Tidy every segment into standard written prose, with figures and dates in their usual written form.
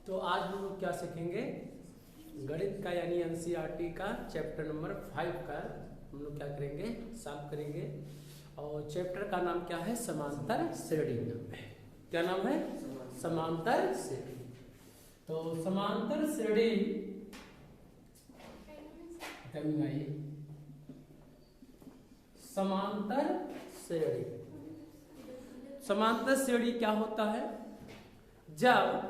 तो आज हम लोग क्या सीखेंगे, गणित का यानी एनसीईआरटी का चैप्टर नंबर 5 का हम लोग क्या करेंगे, सॉल्व करेंगे। और चैप्टर का नाम क्या है, समांतर श्रेणी नाम है। क्या नाम है, समांतर श्रेणी। तो समांतर श्रेणी समांतर श्रेणी, समांतर श्रेणी क्या होता है, जब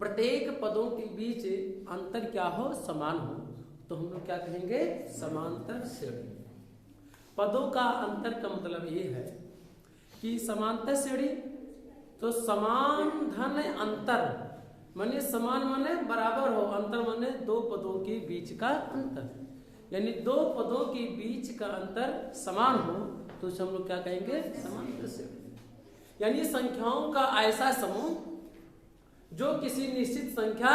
प्रत्येक पदों के बीच अंतर क्या हो, समान हो, तो हम लोग क्या कहेंगे, समांतर श्रेणी। पदों का अंतर का मतलब ये है कि समांतर श्रेणी तो समान धन अंतर माने समान माने बराबर हो, अंतर माने दो पदों के बीच का अंतर, यानी दो पदों के बीच का अंतर समान हो तो उसे हम लोग क्या कहेंगे, समांतर श्रेणी। यानी संख्याओं का ऐसा समूह जो किसी निश्चित संख्या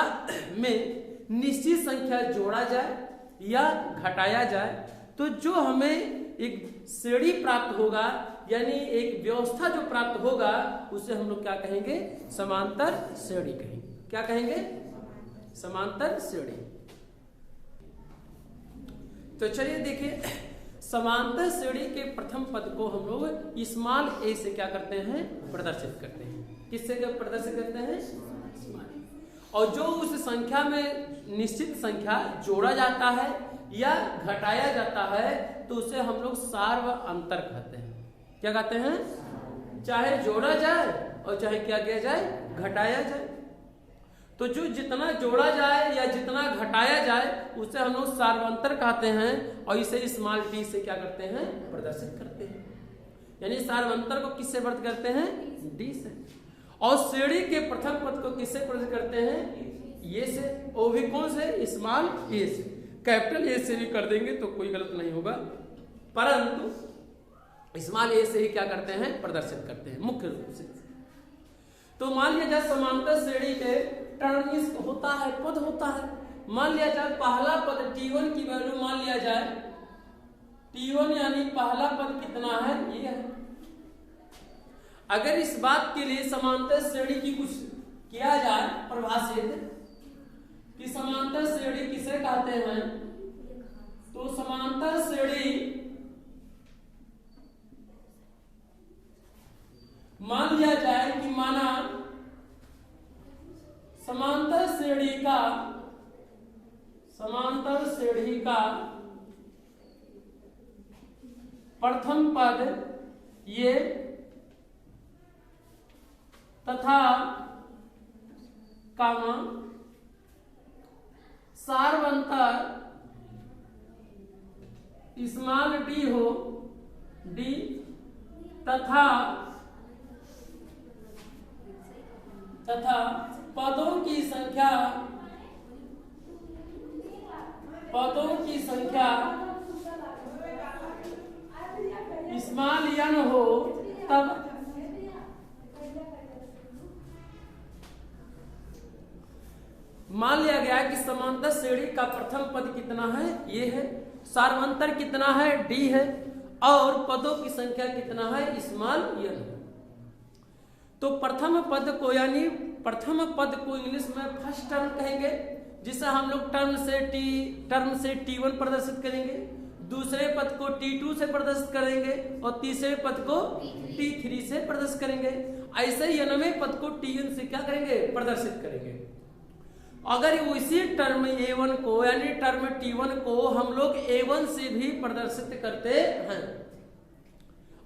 में निश्चित संख्या जोड़ा जाए या घटाया जाए तो जो हमें एक श्रेणी प्राप्त होगा, यानी एक व्यवस्था जो प्राप्त होगा उसे हम लोग क्या कहेंगे, समांतर श्रेणी कहेंगे। क्या कहेंगे, समांतर श्रेणी। तो चलिए देखिए, समांतर श्रेणी के प्रथम पद को हम लोग स्मॉल ए से क्या करते हैं, प्रदर्शित करते हैं। किससे क्या प्रदर्शित करते हैं, और जो उस संख्या में निश्चित संख्या जोड़ा जाता है या घटाया जाता है तो उसे हम लोग सार्व अंतर कहते हैं। क्या कहते हैं, चाहे जोड़ा जाए और चाहे क्या किया जाए, घटाया जाए। तो जो जितना जोड़ा जाए या जितना घटाया जाए उसे हम लोग सार्वंतर कहते हैं, और इसे स्मॉल टी से क्या करते हैं, प्रदर्शित करते हैं। यानी सार्वंतर को किससे वर्त करते हैं, डी से। और श्रेणी के प्रथम पद को किससे प्रदर्शित करते हैं, ये से, वो भी कौन से, स्मॉल ए से। कैपिटल ए से भी कर देंगे तो कोई गलत नहीं होगा, परंतु स्मॉल ए से ही क्या करते हैं, प्रदर्शित करते हैं मुख्य रूप से। तो मान लिया जाए समांतर श्रेणी के टर्म होता है, पद होता है। मान लिया जाए पहला पद T1 की वैल्यू मान लिया जाए T1, यानी पहला पद कितना है, ये है। अगर इस बात के लिए समांतर श्रेणी की कुछ किया जाए परिभाषित कि समांतर श्रेणी किसे कहते हैं, तो समांतर श्रेणी मान लिया जाए कि माना समांतर श्रेणी का प्रथम पद ये तथा कामा सार्वंतर स्मॉल डी हो, डी तथा पदों की संख्या स्मॉल एन हो, तब मान लिया गया कि समांतर श्रेणी का प्रथम पद कितना है, ये है। सार्वंतर कितना है, डी है। और पदों की संख्या कितना है, स्मॉल एन है। तो प्रथम पद को यानी प्रथम पद को इंग्लिश में फर्स्ट टर्म कहेंगे, जिसे हम लोग टर्म से T1 प्रदर्शित करेंगे, दूसरे पद को T2 से प्रदर्शित करेंगे और तीसरे पद को T3 से प्रदर्शित करेंगे। ऐसे ही नवें पद को Tn से क्या करेंगे, प्रदर्शित करेंगे। अगर उसी टर्म A1 को यानी टर्म T1 को हम लोग A1 से भी प्रदर्शित करते हैं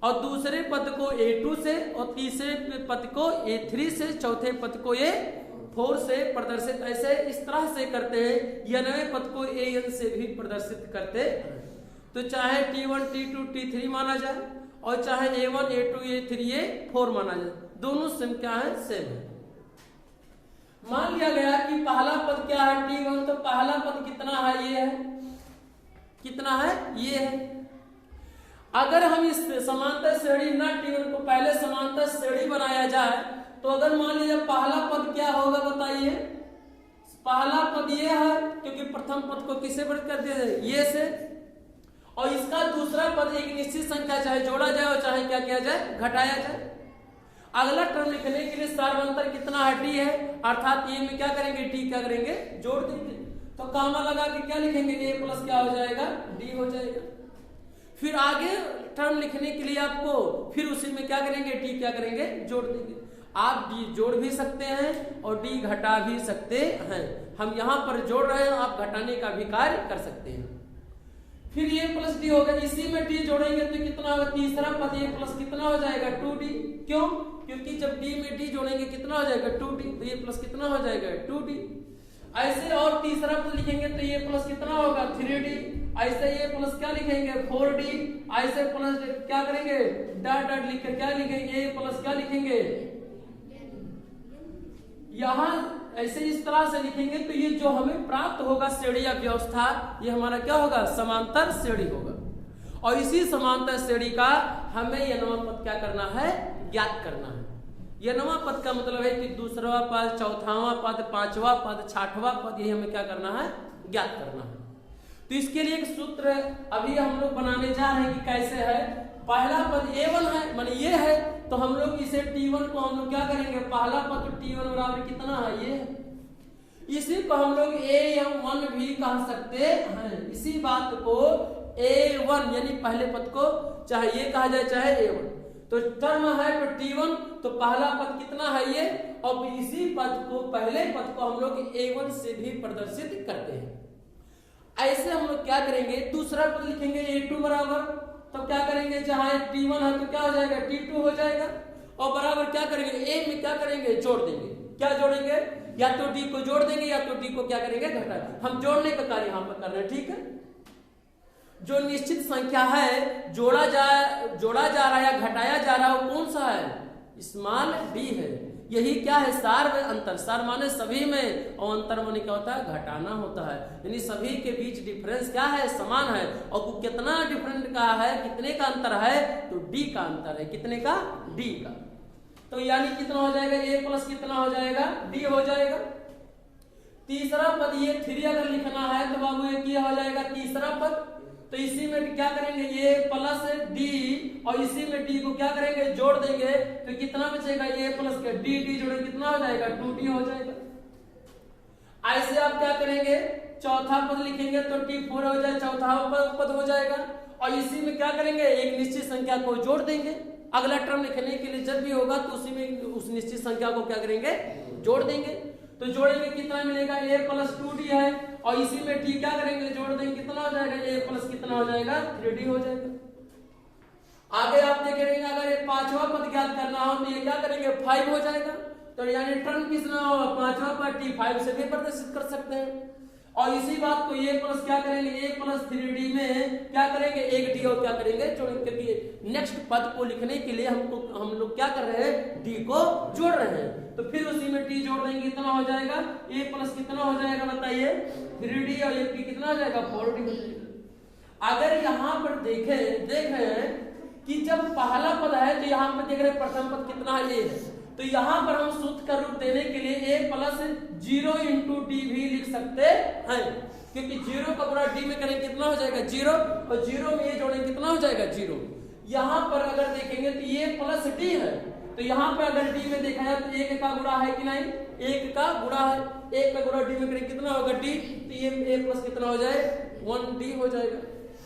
और दूसरे पद को A2 से और तीसरे पद को A3 से, चौथे पद को A4 से प्रदर्शित, ऐसे इस तरह से करते हैं। या नवे पद को AN से भी प्रदर्शित करते हैं। तो चाहे T1 T2 T3 माना जाए और चाहे A1 A2 A3 A4 माना जाए, दोनों सेम क्या है, सेम है। मान लिया गया कि पहला पद क्या है, T1, तो पहला पद कितना है, ये है। कितना है, ये है। अगर हम इस समांतर श्रेणी ना T1 को पहले समांतर श्रेणी बनाया जाए तो अगर मान लीजिए पहला पद क्या होगा, बताइए। पहला पद ये है क्योंकि प्रथम पद को किससे वर्ग कर दिया जाए, ये से। और इसका दूसरा पद एक निश्चित संख्या चाहे जोड़ा जाए और चाहे क्या किया जाए, घटाया जाए। अगला टर्म लिखने के लिए सार्वंतर कितना है, डी है, अर्थात ये में क्या करेंगे, डी क्या करेंगे, जोड़ देंगे। तो कामा लगा के क्या लिखेंगे, ए प्लस क्या हो जाएगा, डी हो जाएगा। फिर आगे टर्म लिखने के लिए आपको फिर उसी में क्या करेंगे, डी क्या करेंगे, जोड़ देंगे। आप डी जोड़ भी सकते हैं और डी घटा भी सकते हैं। हम यहाँ पर जोड़ रहे हैं, आप घटाने का भी कार्य कर सकते हैं। फिर ए प्लस डी होगा, इसी में डी जोड़ेंगे तो कितना होगा, तीसरा पद ए प्लस कितना हो जाएगा, 2d। क्यों, क्योंकि जब डी में डी जोड़ेंगे कितना हो जाएगा, 2d, तो ए प्लस कितना हो जाएगा, 2d। ऐसे और तीसरा पद लिखेंगे तो ए प्लस कितना होगा, 3d। ऐसे ए प्लस क्या लिखेंगे, 4d। ऐसे प्लस क्या करेंगे, डॉट डॉट लिखकर क्या लिखेंगे, ए प्लस क्या लिखेंगे, यहाँ ऐसे इस तरह से लिखेंगे तो ये जो हमें प्राप्त होगा श्रेणी या व्यवस्था, ये हमारा क्या होगा, समांतर श्रेणी होगा। और इसी समांतर श्रेणी का हमें यनवा पद क्या करना है, ज्ञात करना है। यनवा पद का मतलब है कि दूसरा पद, चौथावां पद, पांचवा पद, छठवां पद, यही हमें क्या करना है, ज्ञात करना है। तो इसके लिए एक सूत्र अभी हम लोग बनाने जा रहे हैं कि कैसे है। पहला पद a1 है, माने ये है, तो हम लोग इसे t1 को हम लोग क्या करेंगे, पहला पद तो t1 बराबर कितना है, ये है। इसी को हम लोग a1 भी कह सकते हैं। इसी बात को a1 यानी पहले पद को चाहे ये कहा जाए चाहे a1, तो टर्म है तो t1, तो पहला पद कितना है ये, और इसी पद को पहले पद को हम लोग a1 से भी प्रदर्शित करते हैं। ऐसे हम लोग क्या करेंगे, दूसरा पद लिखेंगे a2 बराबर, तो क्या करेंगे, जहां t1 है तो क्या हो जाएगा, t2 हो जाएगा। और बराबर क्या करेंगे, a में क्या करेंगे, जोड़ देंगे। क्या जोड़ेंगे, या तो d को जोड़ देंगे या तो d को क्या करेंगे, घटा। हम जोड़ने का कार्य यहां पर कर रहे हैं, ठीक है। जो निश्चित संख्या है जोड़ा जा रहा है या घटाया जा रहा है वो कौन सा है, स्मॉल d है। यही क्या है, सार में अंतर। सार माने सभी में, और अंतर माने क्या होता है, घटाना होता है। यानी सभी के बीच डिफरेंस क्या है, समान है। और वो कितना डिफरेंट का है, कितने का अंतर है, तो d का अंतर है। कितने का, d का। तो यानी कितना हो जाएगा, a प्लस कितना हो जाएगा, d हो जाएगा। तीसरा पद ये 3 अगर लिखना है तो बाबू ये क्या हो जाएगा, तीसरा पद। तो इसी में क्या करेंगे, ये प्लस d, और इसी में d को क्या करेंगे, जोड़ देंगे तो कितना बचेगा, ये प्लस के d जोड़े कितना हो जाएगा, 2d हो जाएगा। ऐसे आप क्या करेंगे, चौथा पद लिखेंगे तो t4 हो जाए, चौथा पद हो जाएगा। और इसी में क्या करेंगे, एक निश्चित संख्या को जोड़ देंगे। अगला टर्म लिखने के लिए जब भी होगा तो उसी में उस निश्चित संख्या को क्या करेंगे, जोड़ देंगे। तो जोड़ेंगे कितना मिलेगा, a प्लस 2d है, और इसी में d क्या करेंगे, जोड़ देंगे कितना हो जाएगा, a प्लस कितना हो जाएगा, 3d हो जाएगा। आगे आप देखेंगे अगर ये पांचवा पद ज्ञात करना हो तो ये क्या करेंगे, 5 हो जाएगा। तो यानी टर्म कितना होगा, पांचवा पद t5 से भी प्रदर्शित कर सकते हैं। और इसी बात को a प्लस क्या करेंगे, a प्लस 3d में क्या करेंगे, एक d और क्या करेंगे, जोड़ेंगे। क्योंकि नेक्स्ट पद को लिखने के लिए हम लोग क्या कर रहे हैं, d को जोड़ रहे हैं। तो फिर उसी में t जोड़ देंगे, कितना हो जाएगा, a प्लस कितना हो जाएगा बताइए, 3d, और ये कितना हो जाएगा, 4d हो जाएगा। अगर यहाँ पर देख रहे हैं कि जब पहला पद है तो यहाँ पर देख रहे हैं प्रथम पद कितना है, a है। तो यहाँ पर हम सूत्र का रूप देने के लिए a प्लस 0 इंटू d भी लिख सकते हैं। क्योंकि 0 का गुणा d में करें कितना हो जाएगा, 0, और 0 में ये जोड़ें कितना हो जाएगा, 0। यहाँ पर अगर देखेंगे तो ये प्लस d है, तो यहाँ पर अगर d में देखा जाए तो 1 का गुणा है कि नहीं, 1 का गुणा है। 1 का गुणा d में करें कितना होगा, d, तो ये a प्लस कितना हो जाए, 1d हो जाएगा।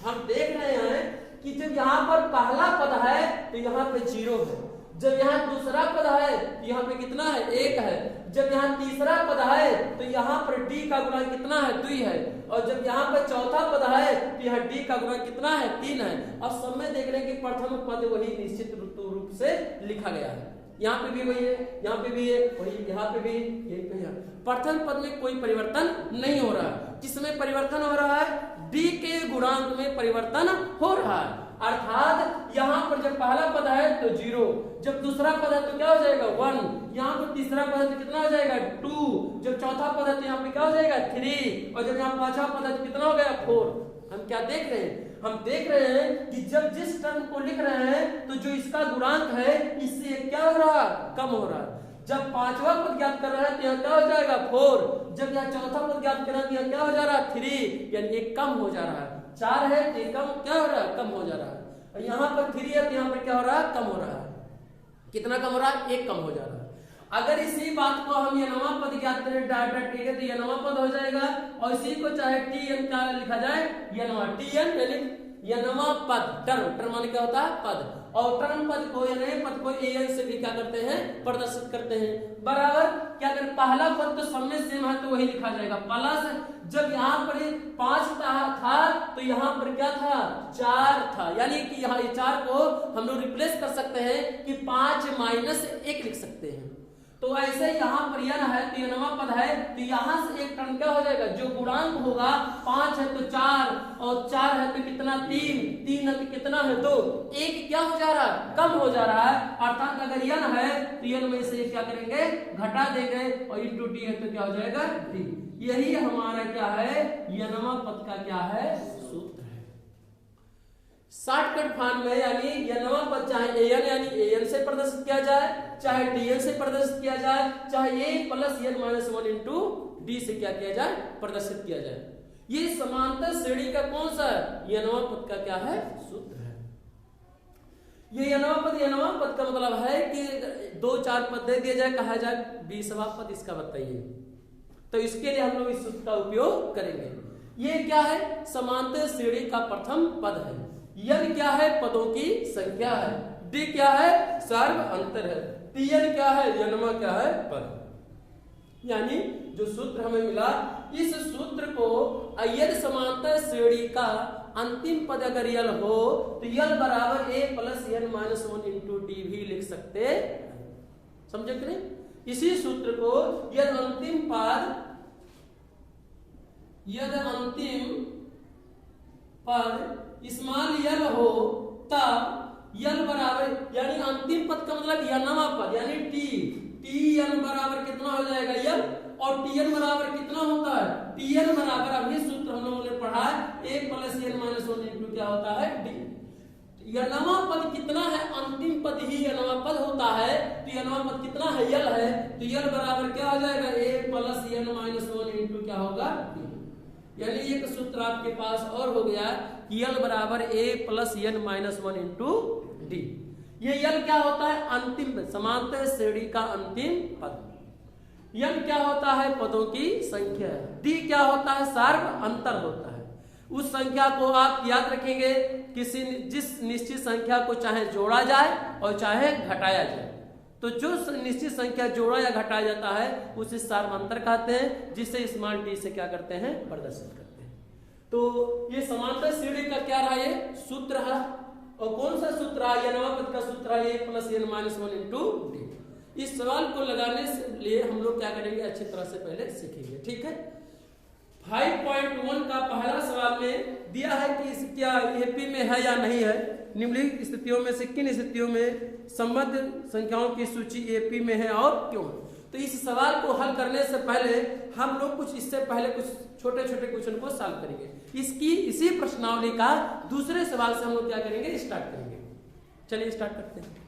हम देख रहे हैं कि जब यहाँ पर पहला पद है तो यहाँ पे 0 है, जब यहाँ दूसरा पद है तो यहाँ पे कितना है, 1 है। जब यहाँ तीसरा पद है तो यहाँ पर d का गुणा कितना है, 2 है। और जब यहाँ पर चौथा पद है तो यहाँ d का गुणा कितना है, 3 है। अब सब में देख रहे हैं कि प्रथम पद वही निश्चित रूप से लिखा गया है। यहाँ पे भी वही है, यहाँ पे भी है वही, यहाँ पे भी यही पे है। प्रथम पद में कोई परिवर्तन नहीं हो रहा है। किसमें परिवर्तन हो रहा है, d के गुणांक में परिवर्तन हो रहा है। अर्थात यहाँ पर जब पहला पद है तो 0, जब दूसरा पद है तो क्या हो जाएगा, 1, यहाँ पर तीसरा पद है तो कितना हो जाएगा, 2, जब चौथा पद है तो यहाँ पे क्या हो जाएगा, 3, और जब यहाँ पांचवा पद है तो कितना हो गया, 4। हम क्या देख रहे हैं, हम देख रहे हैं कि जब जिस टर्म को लिख रहे हैं तो जो इसका गुणांक है इससे क्या हो रहा है, कम हो रहा है। जब पांचवा पद ज्ञात कर रहा है तो यहाँ क्या हो जाएगा, 4, जब यहाँ चौथा पद ज्ञात कर रहा है तो यहाँ क्या हो जा रहा है, 3, यानी ये कम हो जा रहा है। 4 है तो कम क्या हो रहा है, कम हो जा रहा है। और यहाँ पर 3 है तो यहाँ पर क्या हो रहा है, कम हो रहा है। कितना कम हो रहा है, 1 कम हो जा रहा है। अगर इसी बात को हम यनवा पद ज्ञात करें डाटा ठीक है, तो यनवा पद हो जाएगा और इसी को चाहे टीएन क्या लिखा जाए, यनवा टीएन यानी यनवा पद। टर्म माने क्या होता है, पद। और टर्म पद को या नए पद को एन से भी क्या करते हैं, प्रदर्शित करते हैं। बराबर क्या करें, पहला पद तो सब में सेम है तो वही लिखा जाएगा प्लस। जब यहाँ पर 5 था तो यहाँ पर क्या था, 4 था, यानी कि यहाँ ये 4 को हम लोग रिप्लेस कर सकते हैं कि 5 माइनस 1 लिख सकते हैं। तो ऐसे यहाँ पर यन है तो यनवा पद है, तो यहाँ से एक टर्म क्या हो जाएगा, जो गुणांक होगा 5 है तो 4 और 4 है तो कितना 3 है तो कितना है 2, 1 क्या हो जा रहा है, कम हो जा रहा है। अर्थात अगर यन है तो यन में से क्या करेंगे, घटा देंगे और इंटू डी है तो क्या हो जाएगा डी। यही हमारा क्या है, यनवा पद का क्या है, सूत्र है। शॉर्टकट फॉर्म में यानी यनवा पद चाहे एन यानी एन से प्रदर्शित किया जाए, चाहे डीएन से प्रदर्शित किया जाए, चाहे A plus N minus 1 into D से क्या किया जाए, प्रदर्शित किया जाए। ये समांतर श्रेणी का कौन सा यनवा पद का क्या है, सूत्र है। ये यनवा पद का मतलब है कि 2-4 पद दे दिया जाए, कहा जाए 20वां पद इसका बताइए, तो इसके लिए हम लोग इस सूत्र का उपयोग करेंगे। ये क्या है, समांतर श्रेणी का प्रथम पद है। यन क्या है, पदों की संख्या है। डी क्या है, सर्व अंतर है। टीएन क्या है, यनवा क्या है, पद। यानी जो सूत्र हमें मिला, इस सूत्र को यदि समांतर श्रेणी का अंतिम पद अगर यल हो तो यल बराबर A plus N minus 1 into D भी लिख सकते, समझे कि नहीं। इसी सूत्र को यदि अंतिम पद स्मॉल यल हो तब यल बराबर यानी अंतिम पद का मतलब यनवा पद यानी टी एन बराबर कितना हो जाएगा यल, और टी एन बराबर कितना होता है, टी एन बराबर अभी सूत्र हम लोगों ने पढ़ा है A plus N minus 1 into क्या होता है डी। यनवा पद कितना है, अंतिम पद ही यनवा पद होता है, तो यनवा पद कितना है, यल है, तो यल बराबर क्या हो जाएगा ए प्लस एन माइनस 1 इंटू क्या होगा डी। यानी एक सूत्र आपके पास और हो गया कि यल बराबर A plus N minus 1 into D. ये यल क्या होता है, अंतिम समांतर श्रेणी का अंतिम पद। यन क्या होता है, पदों की संख्या। डी क्या होता है, सार्व अंतर होता है। उस संख्या को आप याद रखेंगे, जिस निश्चित संख्या को चाहे जोड़ा जाए और चाहे घटाया जाए, तो जो निश्चित संख्या जोड़ा या घटाया जाता है उसे सार्वंतर कहते हैं, जिसे स्मॉल टी से क्या करते हैं, प्रदर्शित करते हैं। तो ये समांतर श्रेणी का क्या रहा, ये सूत्र है। और कौन सा सूत्र है, यनवा पद का सूत्र है A plus N minus 1 into D. इस सवाल को लगाने से लिए हम लोग क्या करेंगे, अच्छी तरह से पहले सीखेंगे, ठीक है। 5.1 का पहला सवाल में दिया है कि क्या एपी में है या नहीं है। निम्नलिखित स्थितियों में से किन स्थितियों में संबद्ध संख्याओं की सूची एपी में है और क्यों। तो इस सवाल को हल करने से पहले हम लोग इससे पहले कुछ छोटे छोटे क्वेश्चन को सॉल्व करेंगे। इसी प्रश्नावली का दूसरे सवाल से हम लोग क्या करेंगे, स्टार्ट करेंगे। चलिए स्टार्ट करते हैं।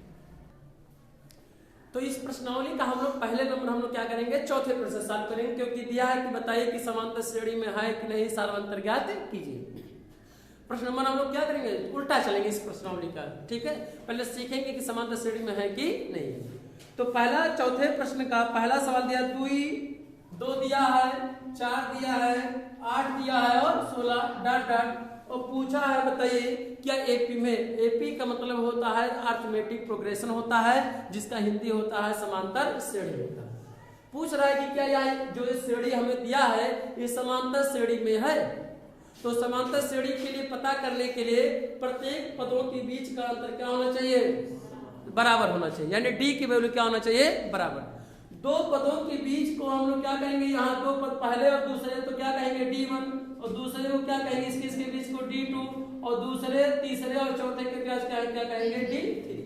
तो इस प्रश्नावली का हम लोग पहले नंबर हम लोग क्या करेंगे, चौथे प्रश्न सॉल्व करेंगे, क्योंकि दिया है कि बताइए कि समांतर श्रेणी में है कि नहीं, सार्वंतर ज्ञात कीजिए। प्रश्न नंबर हम लोग क्या करेंगे, उल्टा चलेंगे इस प्रश्नावली का, ठीक है। पहले सीखेंगे कि समांतर श्रेणी में है कि नहीं। तो पहला चौथे प्रश्न का पहला सवाल दिया 2 दिया है, 4 दिया है, 8 दिया है और 16 डॉट डॉट, और पूछा है बताइए क्या एपी में। एपी का मतलब होता है अर्थमेटिक प्रोग्रेशन होता है, जिसका हिंदी होता है समांतर श्रेणी होता है। पूछ रहा है कि क्या यह जो श्रेणी हमें दिया है ये समांतर श्रेणी में है। तो समांतर श्रेणी के लिए पता करने के लिए प्रत्येक पदों के बीच का अंतर क्या होना चाहिए, बराबर होना चाहिए, यानी डी की वैल्यू क्या होना चाहिए, बराबर। 2 पदों के बीच को हम लोग क्या कहेंगे, यहाँ 2 पद पहले और दूसरे तो क्या कहेंगे D1, और दूसरे को क्या कहेंगे, इसके बीच को D2, और दूसरे तीसरे और चौथे के बीच क्या कहेंगे D3।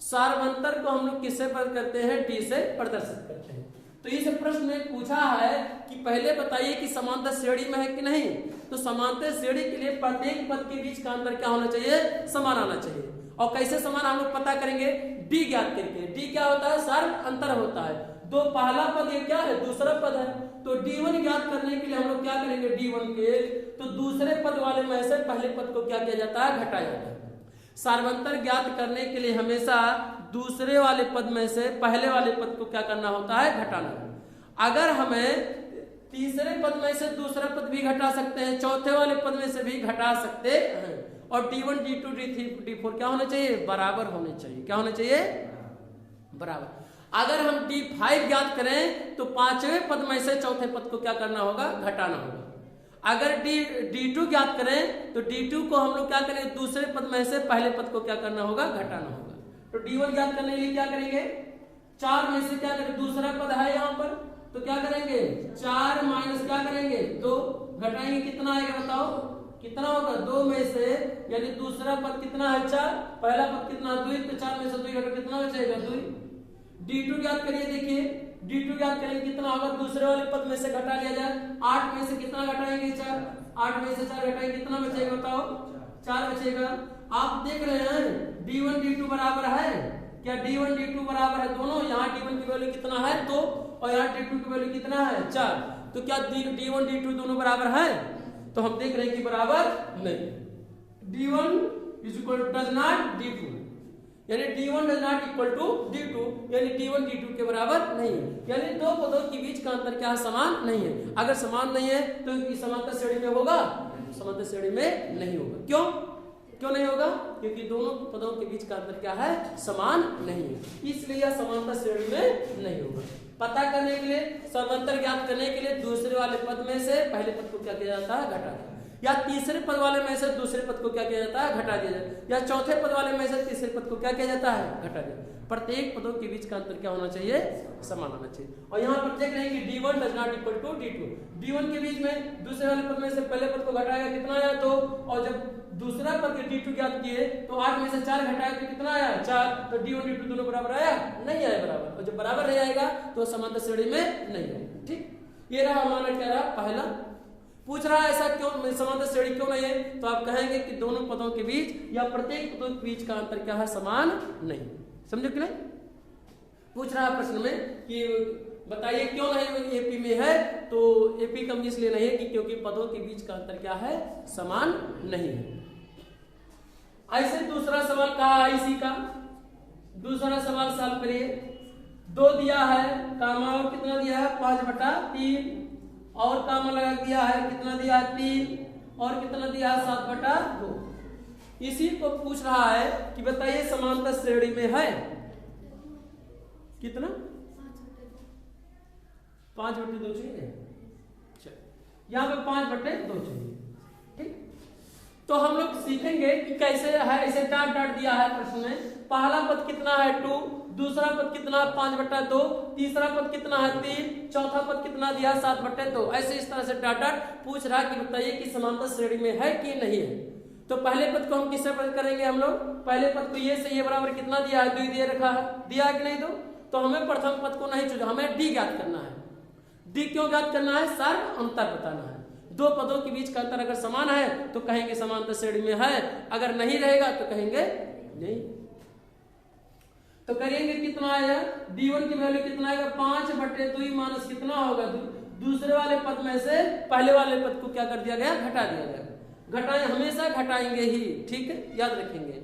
सार्वंतर को हम लोग किससे प्रदर्शित करते हैं, D से प्रदर्शित करते हैं। तो इस प्रश्न में पूछा है कि पहले बताइए कि समांतर श्रेणी में है कि नहीं। तो समांतर श्रेणी के लिए प्रत्येक पद के बीच का अंतर क्या होना चाहिए, समान आना चाहिए। और कैसे समान हम लोग पता करेंगे, डी ज्ञात करके। डी क्या होता है, सार्व अंतर होता है। 2 पहला पद ये क्या है, दूसरा पद है, तो D1 ज्ञात करने के लिए हम लोग क्या करेंगे, D1 के तो दूसरे पद वाले में से पहले पद को क्या किया जाता है, घटाया जाता है। सार्वंतर ज्ञात करने के लिए हमेशा दूसरे वाले पद में से पहले वाले पद को क्या करना होता है, घटाना। अगर हमें तीसरे पद में से दूसरा पद भी घटा सकते हैं, चौथे वाले पद में से भी घटा सकते हैं, और D1 D2 D3 D4 क्या होना चाहिए, बराबर होने चाहिए। क्या होना चाहिए, बराबर। अगर हम D5 ज्ञात करें तो पांचवें पद में से चौथे पद को क्या करना होगा, घटाना होगा। अगर D2 ज्ञात करें तो D2 को हम लोग क्या करेंगे, दूसरे पद में से पहले पद को क्या करना होगा, घटाना होगा। तो D1 ज्ञात करने के लिए क्या करेंगे, 4 में से क्या करें, दूसरा पद है यहाँ पर, तो क्या करेंगे, 4 माइनस क्या करेंगे, 2, घटाएंगे कितना आएगा बताओ, कितना होगा, 2 में से, यानी दूसरा पद कितना है 4, पहला पद कितना 2, तो 4 में से 2 घटा कितना बचेगा 2। D2 ज्ञात करिए, देखिए D2 ज्ञात करेंगे कितना होगा, दूसरे वाले पद में से घटा लिया जाए, 8 में से कितना घटाएंगे 4, 8 में से 4 घटाएंगे कितना बचेगा बताओ, 4 बचेगा। आप देख रहे हैं D1 D2 बराबर है क्या, D1 D2 बराबर है दोनों, यहाँ D1 की वैल्यू कितना है 2 और यहाँ D2 की वैल्यू कितना है 4, तो क्या D1 D2 दोनों बराबर है, तो हम देख रहे हैं कि बराबर नहीं। D1 is equal to does not D2, यानी D1 does not equal to D2, यानी D1 D2 के बराबर नहीं है, यानी दो पदों के बीच का अंतर क्या है, समान नहीं है। अगर समान नहीं है तो समांतर श्रेणी में होगा, समांतर श्रेणी में नहीं होगा। क्यों नहीं होगा, क्योंकि दोनों पदों के बीच का अंतर क्या है, समान नहीं है, इसलिए यह समांतर श्रेणी में नहीं होगा। पता करने के लिए, समांतर ज्ञात करने के लिए दूसरे वाले पद में से पहले पद को क्या किया जाता है, घटा दिया, या तीसरे पद वाले में से दूसरे पद को क्या किया जाता है, घटा दिया जाता है, या चौथे पद वाले में से तीसरे पद को क्या किया जाता है, घटा दिया। प्रत्येक पदों के बीच का अंतर क्या होना चाहिए, समान होना चाहिए। और यहाँ पर देख रहे हैं कि D1 does not equal to D2, D1 के बीच में दूसरे वाले पद में से पहले पद को घटाएगा कितना आया 2, और जब दूसरा पद D2 ज्ञात किए तो 8 में से 4 घटाया तो कितना आया 4, तो D1 D2 दोनों बराबर आया, नहीं आया बराबर, और जब बराबर नहीं आएगा तो समांतर श्रेणी में नहीं होगा। ठीक, ये रहा हमारा क्या रहा, पहला। पूछ रहा है ऐसा क्यों, समांतर श्रेणी क्यों नहीं है, तो आप कहेंगे कि दोनों पदों के बीच या प्रत्येक पदों के बीच का अंतर क्या है, समान नहीं। समझो कि नहीं, पूछ रहा है प्रश्न में कि बताइए क्यों नहीं एपी में है, तो एपी कम इसलिए नहीं है कि क्योंकि पदों के बीच का अंतर क्या है, समान नहीं है। ऐसे दूसरा सवाल कहा है इसी का, दूसरा सवाल सॉल्व करिए। 2 दिया है, कामा और कितना दिया है 5/3, और कामा लगा दिया है कितना दिया है 3, और कितना दिया है 7/2। इसी को पूछ रहा है कि बताइए समांतर श्रेणी में है कितना, 5/2 चाहिए, यहाँ पे 5/2 चाहिए। ठीक, तो हम लोग सीखेंगे कि कैसे है, ऐसे डाट दिया है प्रश्न में, पहला पद कितना है 2, दूसरा पद कितना है 5/2, तीसरा पद कितना है 3, चौथा पद कितना दिया 7/2। ऐसे इस तरह से डाट पूछ रहा है कि बताइए कि समांतर श्रेणी में है कि नहीं है। तो पहले पद को हम किससे पद करेंगे, हम लोग पहले पद को ये से ये बराबर कितना दिया है 2 दिए रखा है, दिया है कि नहीं 2, तो हमें प्रथम पद को नहीं चुना, हमें D ज्ञात करना है। D क्यों ज्ञात करना है, सर्व अंतर बताना है। दो पदों के बीच का अंतर अगर समान है तो कहेंगे समांतर श्रेणी में है, अगर नहीं रहेगा तो कहेंगे नहीं। तो करेंगे कितना आएगा, D1 की वैल्यू कितना आएगा 5/2 माइनस कितना होगा 2, दूसरे वाले पद में से पहले वाले पद को क्या कर दिया गया, घटा दिया गया। घटाएं, हमेशा घटाएंगे ही, ठीक है, याद रखेंगे।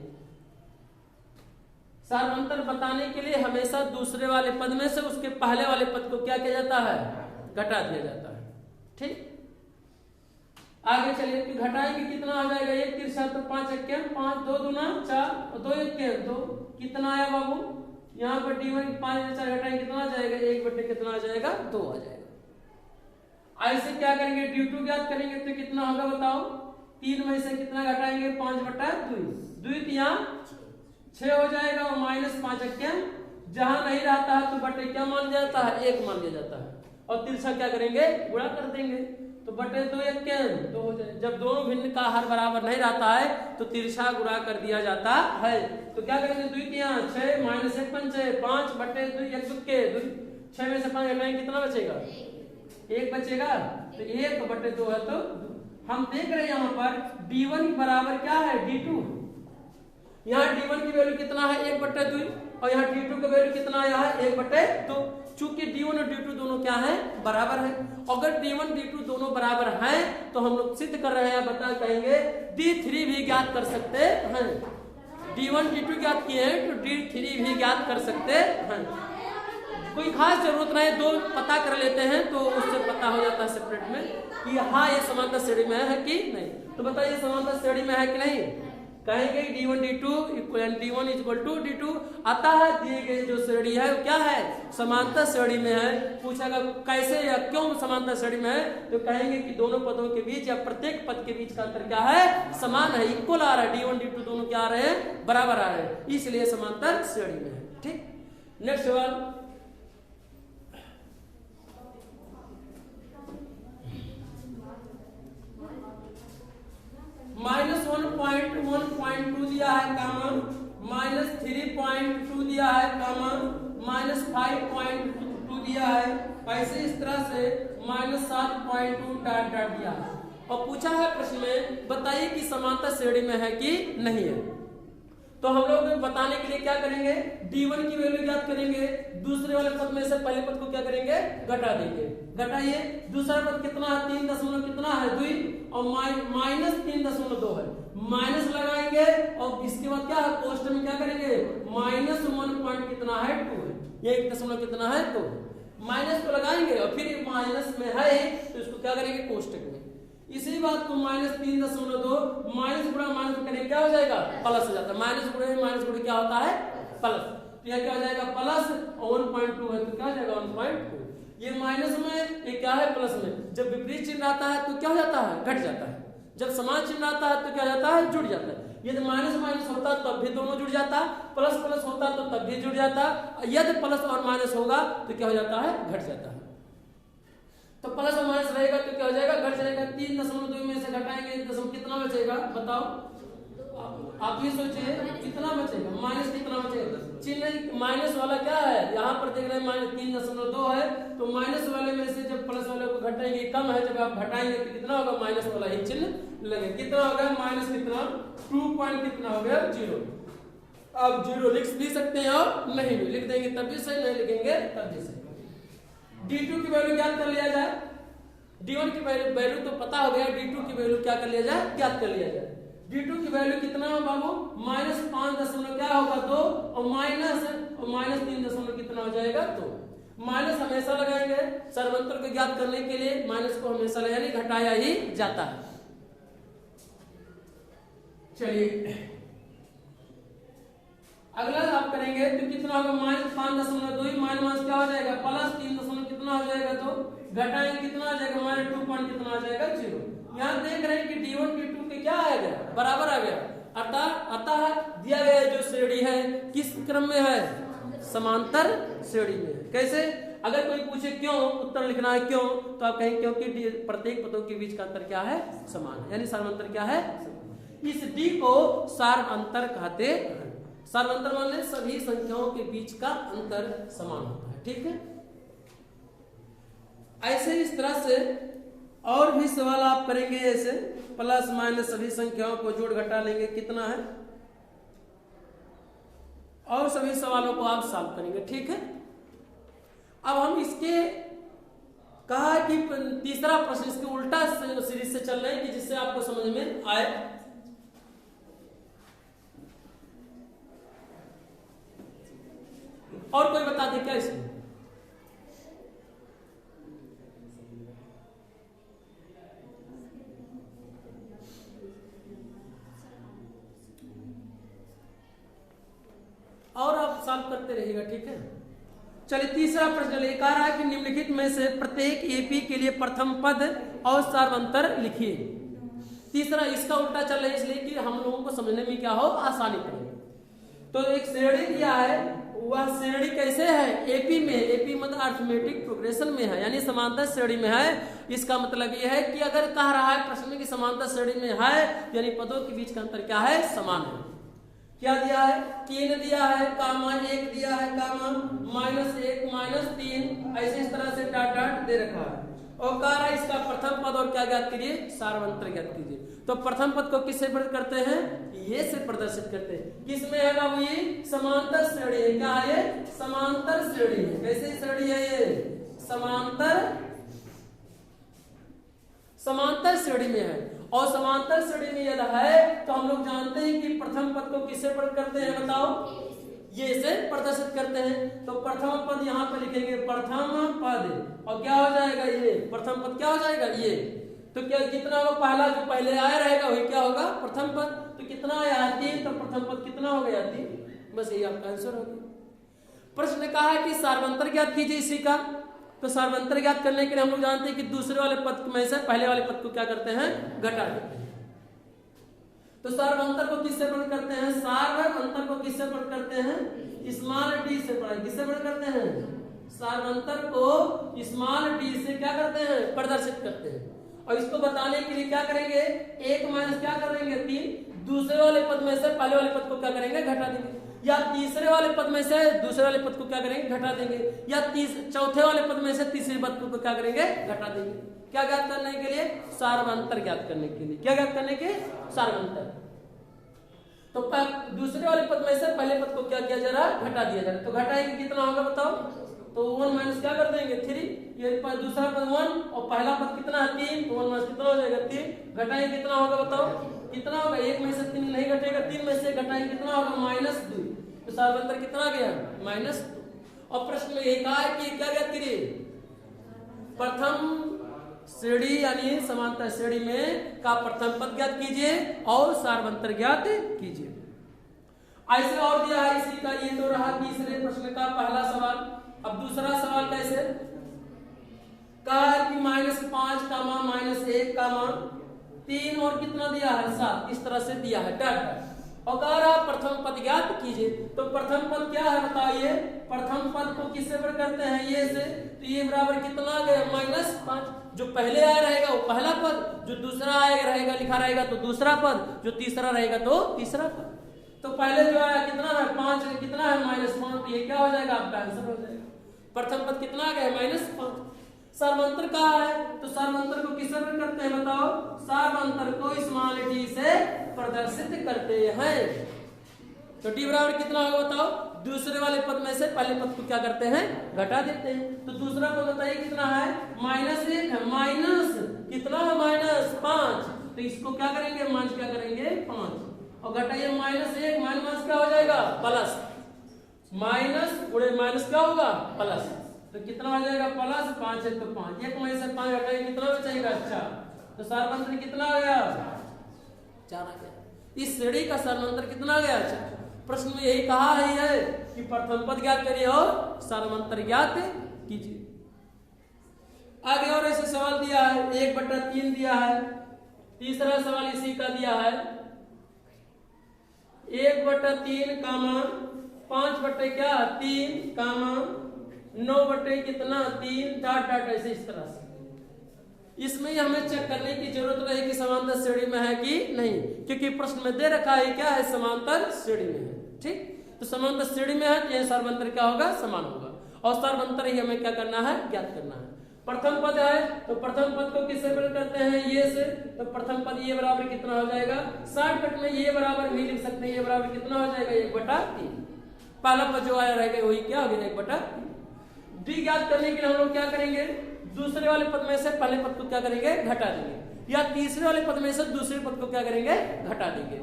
सार्वंतर बताने के लिए हमेशा दूसरे वाले पद में से उसके पहले वाले पद को क्या किया जाता है, घटा दिया जाता है। ठीक, आगे चलिए कि घटाएंगे कितना आ जाएगा, 1 तिरछा तो 5 1 5, 2 दूना 4 और 2 1 2, कितना आया बाबू, यहाँ पर D1 5 में 4 घटाएंगे कितना आ जाएगा, 1/, कितना आ जाएगा 2 आ जाएगा। ऐसे क्या करेंगे, D2 ज्ञात करेंगे तो कितना होगा बताओ, 3 में से कितना घटाएंगे 5/2, 2 यहाँ 6 हो जाएगा, और -5 1, जहां नहीं रहता है तो बटे क्या मान लिया जाता है, 1 मान लिया जाता है, और तिरछा क्या करेंगे, गुणा कर देंगे, तो बटे 2 1 2 हो जाए। जब दोनों भिन्न का हर बराबर नहीं रहता है तो तिरछा गुणा कर दिया जाता है। तो क्या करेंगे, 2 3 6 -1 5 5/2 1 2, 6 में से 5 घटाएंगे कितना बचेगा, 1 बचेगा, तो 1/2 है। तो हम देख रहे हैं यहाँ पर D1 बराबर क्या है D2, यहाँ D1 की वैल्यू कितना है 1/2, और यहाँ D2 का वैल्यू कितना आया है 1/2। चूंकि D1 और D2 दोनों क्या है, बराबर है। अगर D1 D2 दोनों बराबर हैं तो हम लोग सिद्ध कर रहे हैं, बता कहेंगे D3 भी ज्ञात कर सकते हैं। D1 D2 ज्ञात किए हैं तो D3 भी ज्ञात कर सकते हैं। कोई खास जरूरत नहीं, दो पता कर लेते हैं तो उससे पता हो जाता है सेपरेट में कि हाँ ये समांतर श्रेणी में है कि नहीं। तो बताइए समांतर श्रेणी में है कि नहीं? कहेंगे D1 D2 D1 equal to D2 आता है, दिए गए जो श्रेणी है वो क्या है? समांतर श्रेणी में है। पूछेगा कैसे या क्यों समांतर श्रेणी में है, तो कहेंगे कि दोनों पदों के बीच या प्रत्येक पद के बीच का अंतर क्या है? समान है, इक्वल आ रहा है। D1 D2 दोनों क्या आ रहे हैं? बराबर आ रहे हैं, इसलिए समांतर श्रेणी में है। ठीक, नेक्स्ट सवाल। -1.1.2 दिया है कामा, -3.2 दिया है कामा, -5.2 दिया है, ऐसे इस तरह से -7.2 डॉट डॉट दिया है। और पूछा है प्रश्न में बताइए कि समांतर श्रेणी में है कि नहीं है। तो हम लोग बताने के लिए क्या करेंगे? D1 की वैल्यू ज्ञात करेंगे, दूसरे वाले पद में से पहले पद को क्या करेंगे? घटा देंगे। घटाइए, दूसरा पद कितना है? 3 दशमलव कितना है? 2 और -3.2 है, माइनस लगाएंगे और इसके बाद क्या है? कोष्टक में क्या करेंगे? -1 पॉइंट कितना है? 2 है, ये 1 दशमलव कितना है? 2। माइनस को लगाएंगे और फिर माइनस में है तो इसको क्या करेंगे? कोष्टक में। इसी बात को -3.2 माइनस गुणा माइनस करेंगे क्या हो जाएगा? प्लस हो जाता है। माइनस गुणे क्या होता है? प्लस। तो यह क्या हो जाएगा? प्लस, और 1.2 है तो क्या हो जाएगा? 1.2। ये माइनस में, ये क्या है? प्लस में। जब विपरीत चिन्ह आता है तो क्या हो जाता है? घट जाता है। जब समान चिन्ह आता है तो क्या हो जाता है? जुड़ जाता है। यदि माइनस माइनस होता तब भी दोनों जुड़ जाता, प्लस प्लस होता तो तब भी जुड़ जाता, यदि प्लस और माइनस होगा तो क्या हो जाता है? घट जाता है। तो प्लस और माइनस रहेगा तो क्या हो जाएगा? घट जाएगा। 3.2 में से घटाएंगे 1 दशमलव कितना बचेगा? बताओ, आप ये सोचिए कितना बचेगा? माइनस कितना बचेगा? चिन्ह माइनस वाला क्या है? यहाँ पर देख रहे हैं -3.2 है, तो माइनस वाले में से जब प्लस वाले को घटाएंगे कम है, जब आप घटाएंगे तो कितना होगा? माइनस वाला ही चिन्ह लगे। कितना होगा? माइनस कितना? 2 पॉइंट कितना हो गया? 0। आप 0 लिख सकते हैं और नहीं भी लिख देंगे तब भी सही, नहीं लिखेंगे तब भी सही। D2 की वैल्यू ज्ञात कर लिया जाए। D1 की वैल्यू तो पता हो गया, D2 की वैल्यू क्या कर लिया जाए? ज्ञात कर लिया जाए। D2 की वैल्यू कितना है बाबू? -5 दशमलव क्या होगा? 2 और -3 दशमलव कितना हो जाएगा? 2। माइनस हमेशा लगाएंगे सर्वंतर को ज्ञात करने के लिए, माइनस को हमेशा लगाने, घटाया ही जाता है। चलिए अगला आप करेंगे तो कितना होगा? -5.2 माइनस क्या हो जाएगा? +3 दशमलव कितना हो जाएगा? तो घटाएंगे कितना आ जाएगा? -2 पॉइंट कितना आ जाएगा? 0। यहाँ देख रहे हैं कि D1 D2 के क्या आ गया? बराबर आ गया। अतः दिया गया जो श्रेणी है किस क्रम में है? समांतर श्रेणी में है। कैसे? अगर कोई पूछे क्यों, उत्तर लिखना है क्यों, तो आप कहेंगे क्योंकि प्रत्येक पदों के बीच का अंतर क्या है? समान है, यानी सार्वंतर क्या है? इस D को सार्वंतर कहते हैं। सार्वंतर मान लें सभी संख्याओं के बीच का अंतर समान होता है। ठीक है, ऐसे इस तरह से और भी सवाल आप करेंगे, ऐसे प्लस माइनस सभी संख्याओं को जोड़ घटा लेंगे कितना है, और सभी सवालों को आप सॉल्व करेंगे। ठीक है, अब हम इसके कहा कि तीसरा प्रश्न इसके उल्टा सीरीज से चल रहे हैं कि जिससे आपको समझ में आए। और कोई बता दे क्या इसमें? और आप सॉल्व करते रहिएगा। ठीक है, चलिए तीसरा प्रश्न लेकर आ रहा है कि निम्नलिखित में से प्रत्येक एपी के लिए प्रथम पद और सार्वंतर लिखिए। तीसरा इसका उल्टा चल रहा है इसलिए कि हम लोगों को समझने में क्या हो, आसानी पड़े। तो एक श्रेणी दिया है, वह श्रेणी कैसे है? एपी में। एपी मतलब अर्थमेटिक प्रोग्रेशन में है, यानी समांतर श्रेणी में है। इसका मतलब यह है कि अगर कह रहा है प्रश्न में कि समांतर श्रेणी में है, यानी पदों के बीच का अंतर क्या है? समान है। क्या दिया है? 3 दिया है, कामा 1 दिया है, कामा -1 -3, ऐसे इस तरह से डॉट डॉट दे रखा है। और कह रहा है इसका प्रथम पद और क्या ज्ञात कीजिए? सार्वंतर ज्ञात कीजिए। तो प्रथम पद को किससे प्रदर्शित करते हैं? ये से प्रदर्शित करते हैं। किसमें है बाबू? ये समांतर श्रेणी है। क्या है? समांतर श्रेणी है। कैसे श्रेणी है ये? समांतर समांतर श्रेणी में है, और समांतर श्रेणी में यदि है तो हम लोग जानते हैं कि प्रथम पद को किससे प्रकट करते हैं, बताओ, ये से प्रदर्शित करते हैं। तो प्रथम पद यहाँ पे लिखेंगे प्रथम पद, और क्या हो जाएगा ये प्रथम पद, क्या हो जाएगा ये, तो क्या कितना होगा, पहला जो पहले आया रहेगा वही क्या होगा प्रथम पद। तो कितना आया 3, तो प्रथम पद कितना हो गया 3, बस यही आपका आंसर हो गया। प्रश्न ने कहा है कि सार्वंतर ज्ञात कीजिए इसी का। तो सार्वंतर ज्ञात करने के लिए हम लोग जानते हैं कि दूसरे वाले पद में से पहले वाले पद को क्या करते हैं, घटा देते हैं। तो सार्वंतर को किससे प्रकट करते हैं, सार्वंतर को किससे प्रकट करते हैं, स्मॉल डी से, किससे प्रकट करते हैं, सार्वंतर को स्मॉल डी से क्या करते हैं, प्रदर्शित करते हैं। और इसको बताने के लिए क्या करेंगे, 1 माइनस क्या करेंगे 3, दूसरे वाले पद में से पहले वाले पद को क्या करेंगे, घटा देंगे, या तीसरे वाले पद में से दूसरे वाले पद को क्या करेंगे, घटा देंगे, या चौथे वाले पद में से तीसरे पद को क्या करेंगे, घटा देंगे। क्या ज्ञात करने के लिए, सार्वंतर ज्ञात करने के लिए। क्या ज्ञात करने के, सार्वंतर। तो दूसरे वाले पद में से पहले पद को क्या किया जा रहा है, घटा दिया जा रहा है। तो घटाएंगे कितना होगा बताओ, तो 1 माइनस क्या कर देंगे 3, ये दूसरा पद 1 और पहला पद कितना है 3, तो 1 माइनस कितना हो जाएगा 3, घटाएंगे कितना होगा बताओ, कितना होगा, 1 में से 3 नहीं घटेगा, 3 में से घटाएंगे कितना होगा -2, तो सार्वंतर कितना आ गया -2। और प्रश्न में यही कहा है कि क्या ज्ञात करिए, प्रथम श्रेणी यानी समांतर श्रेणी में का प्रथम पद ज्ञात कीजिए और सार्वंतर ज्ञात कीजिए। ऐसे और दिया है इसी का, ये तो रहा तीसरे प्रश्न का पहला सवाल। अब दूसरा सवाल कैसे कहा है कि -5 कामा -1 कामा 3 और कितना दिया है 7, इस तरह से दिया है डट। और कह रहा प्रथम पद ज्ञात कीजिए। तो प्रथम पद क्या है बताइए, प्रथम पद को किससे प्रकट करते हैं, ये से, तो ये बराबर कितना आ गया -5। जो पहले आया रहेगा वो पहला पद, जो दूसरा आएगा रहेगा लिखा रहेगा तो दूसरा पद, जो तीसरा रहेगा तो तीसरा पद। तो पहले जो आया कितना है 5, कितना है -5, तो ये क्या हो जाएगा आपका आंसर हो जाएगा। प्रथम पद कितना आ गया -5। सार्वंतर कहा है, तो सार्वंतर को किससे प्रकट करते हैं बताओ, सार्वंतर को स्मॉल डी से प्रदर्शित करते हैं। तो डी बराबर कितना होगा बताओ, दूसरे वाले पद में से पहले पद को क्या करते हैं, घटा देते हैं। तो दूसरा पद बताइए कितना है, -1 है, माइनस कितना है -5, तो इसको क्या करेंगे माइनस क्या करेंगे 5, और घटाइए -1 माइनस क्या हो जाएगा प्लस, माइनस गुणे माइनस क्या होगा प्लस, तो कितना हो जाएगा +5 है तो 5, 1 में से 5 घटाइए कितना बचेगा 4, तो सार्वंतर कितना आ गया 4 आ गया। इस श्रेणी का सार्वंतर कितना आ गया 4। प्रश्न में यही कहा है कि प्रथम पद ज्ञात करिए और सार्वंतर ज्ञात कीजिए। आगे और ऐसे सवाल दिया है, 1/3 दिया है। तीसरा सवाल इसी का दिया है, 1/3 कामा 5/3 कामा 9/3 डॉट डॉट ऐसे इस तरह से। इसमें हमें चेक करने की जरूरत नहीं कि समांतर श्रेणी में है कि नहीं, क्योंकि प्रश्न में दे रखा है क्या है, समांतर श्रेणी में है। ठीक, तो समांतर श्रेणी में है तो यह सार्वंतर क्या होगा, समान होगा, और सार्वंतर ही हमें क्या करना है, ज्ञात करना है। प्रथम पद है तो प्रथम पद को किससे प्रकट करते हैं, ये से, तो प्रथम पद ये बराबर कितना हो जाएगा, शॉर्टकट में ये बराबर भी लिख सकते हैं, ये बराबर कितना हो जाएगा 1/3। पहला पद जो आया रहेगा वही क्या हो गया 1/3। डी ज्ञात करने के लिए हम लोग क्या करेंगे, दूसरे वाले पद में से पहले पद को क्या करेंगे, घटा देंगे, या तीसरे वाले पद में से दूसरे पद को क्या करेंगे, घटा देंगे।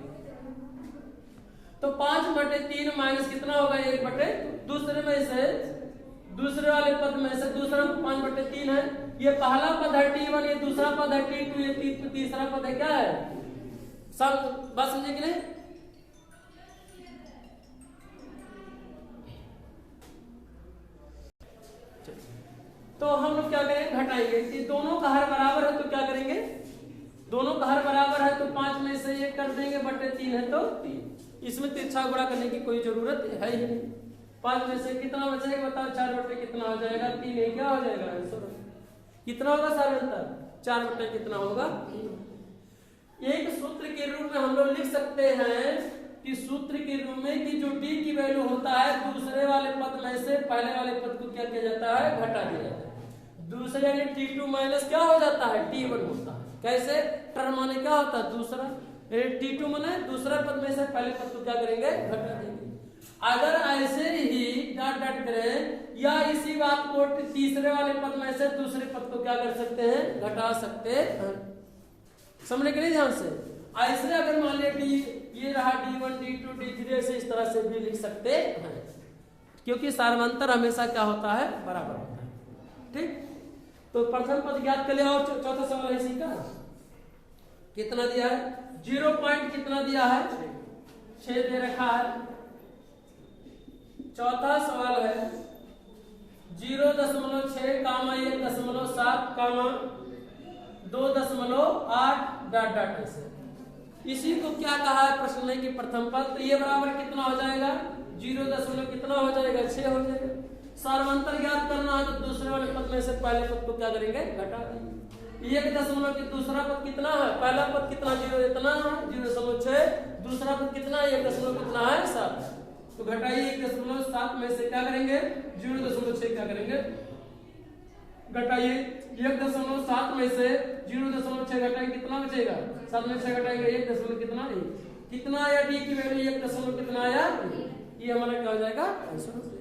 तो 5/3 माइनस कितना होगा 1/, दूसरे में से दूसरे वाले पद में से दूसरा 5/3 है, ये पहला पद है T1, ये दूसरा पद है T2, ये तीसरा पद है क्या है, सब बात समझे कि नहीं। तो हम लोग क्या करेंगे, घटाएंगे कि दोनों का हर बराबर है तो क्या करेंगे, दोनों का हर बराबर है तो 5 में से 1 कर देंगे, /3 है तो 3। इसमें तिरछा गुणा करने की कोई जरूरत है ही नहीं। 5 में से कितना बचेगा बताओ, 4 कितना हो जाएगा 3 है, क्या हो जाएगा आंसर कितना होगा सार्वंतर, 4 कितना होगा। एक सूत्र के रूप में हम लोग लिख सकते हैं कि सूत्र के रूप में कि जो डी की वैल्यू होता है दूसरे वाले पद में से पहले वाले पद को क्या किया जाता है, घटा दिया जाता है। दूसरे यानी T2 माइनस क्या हो जाता है T1 होता है। कैसे, टर्म माने क्या होता है दूसरा, T2 माने दूसरा पद में से पहले पद को क्या करेंगे, घटा देंगे। अगर ऐसे ही डॉट डॉट करें या इसी बात को तीसरे वाले पद में से दूसरे पद को क्या कर सकते हैं, घटा सकते हैं। समझने के लिए ध्यान से, ऐसे अगर मान लिया डी ये रहा D1 D2 D3 ऐसे इस तरह से भी लिख सकते हैं, क्योंकि सार्वंतर हमेशा क्या होता है, बराबर होता है। ठीक, तो प्रथम पद ज्ञात कर लिया। और चौथा सवाल है इसी का, कितना दिया है, 0 पॉइंट कितना दिया है, 6 दे रखा है। चौथा सवाल है 0.6 कामा 1.7 कामा 2.8 डॉट डॉट ऐसे। इसी को क्या कहा है प्रश्न में कि प्रथम पद, तो ये बराबर कितना हो जाएगा, 0 कितना हो जाएगा, 6 हो जाएगा। सार्वंतर ज्ञात करना है तो दूसरे वाले पद में से पहले पद को क्या करेंगे, घटा देंगे। 1 की दूसरा पद कितना है, पहला पद कितना 0 इतना है 0.6, दूसरा पद कितना है 1 कितना है 7, तो घटाइए 1.7 में से क्या करेंगे 0.6 क्या करेंगे, घटाइए 1.7 में से 0.6 घटाएंगे कितना बचेगा, 7 में से घटाएंगे 1 कितना है, कितना आया डी की वैल्यू 1 कितना आया, ये हमारा क्या हो जाएगा आंसर।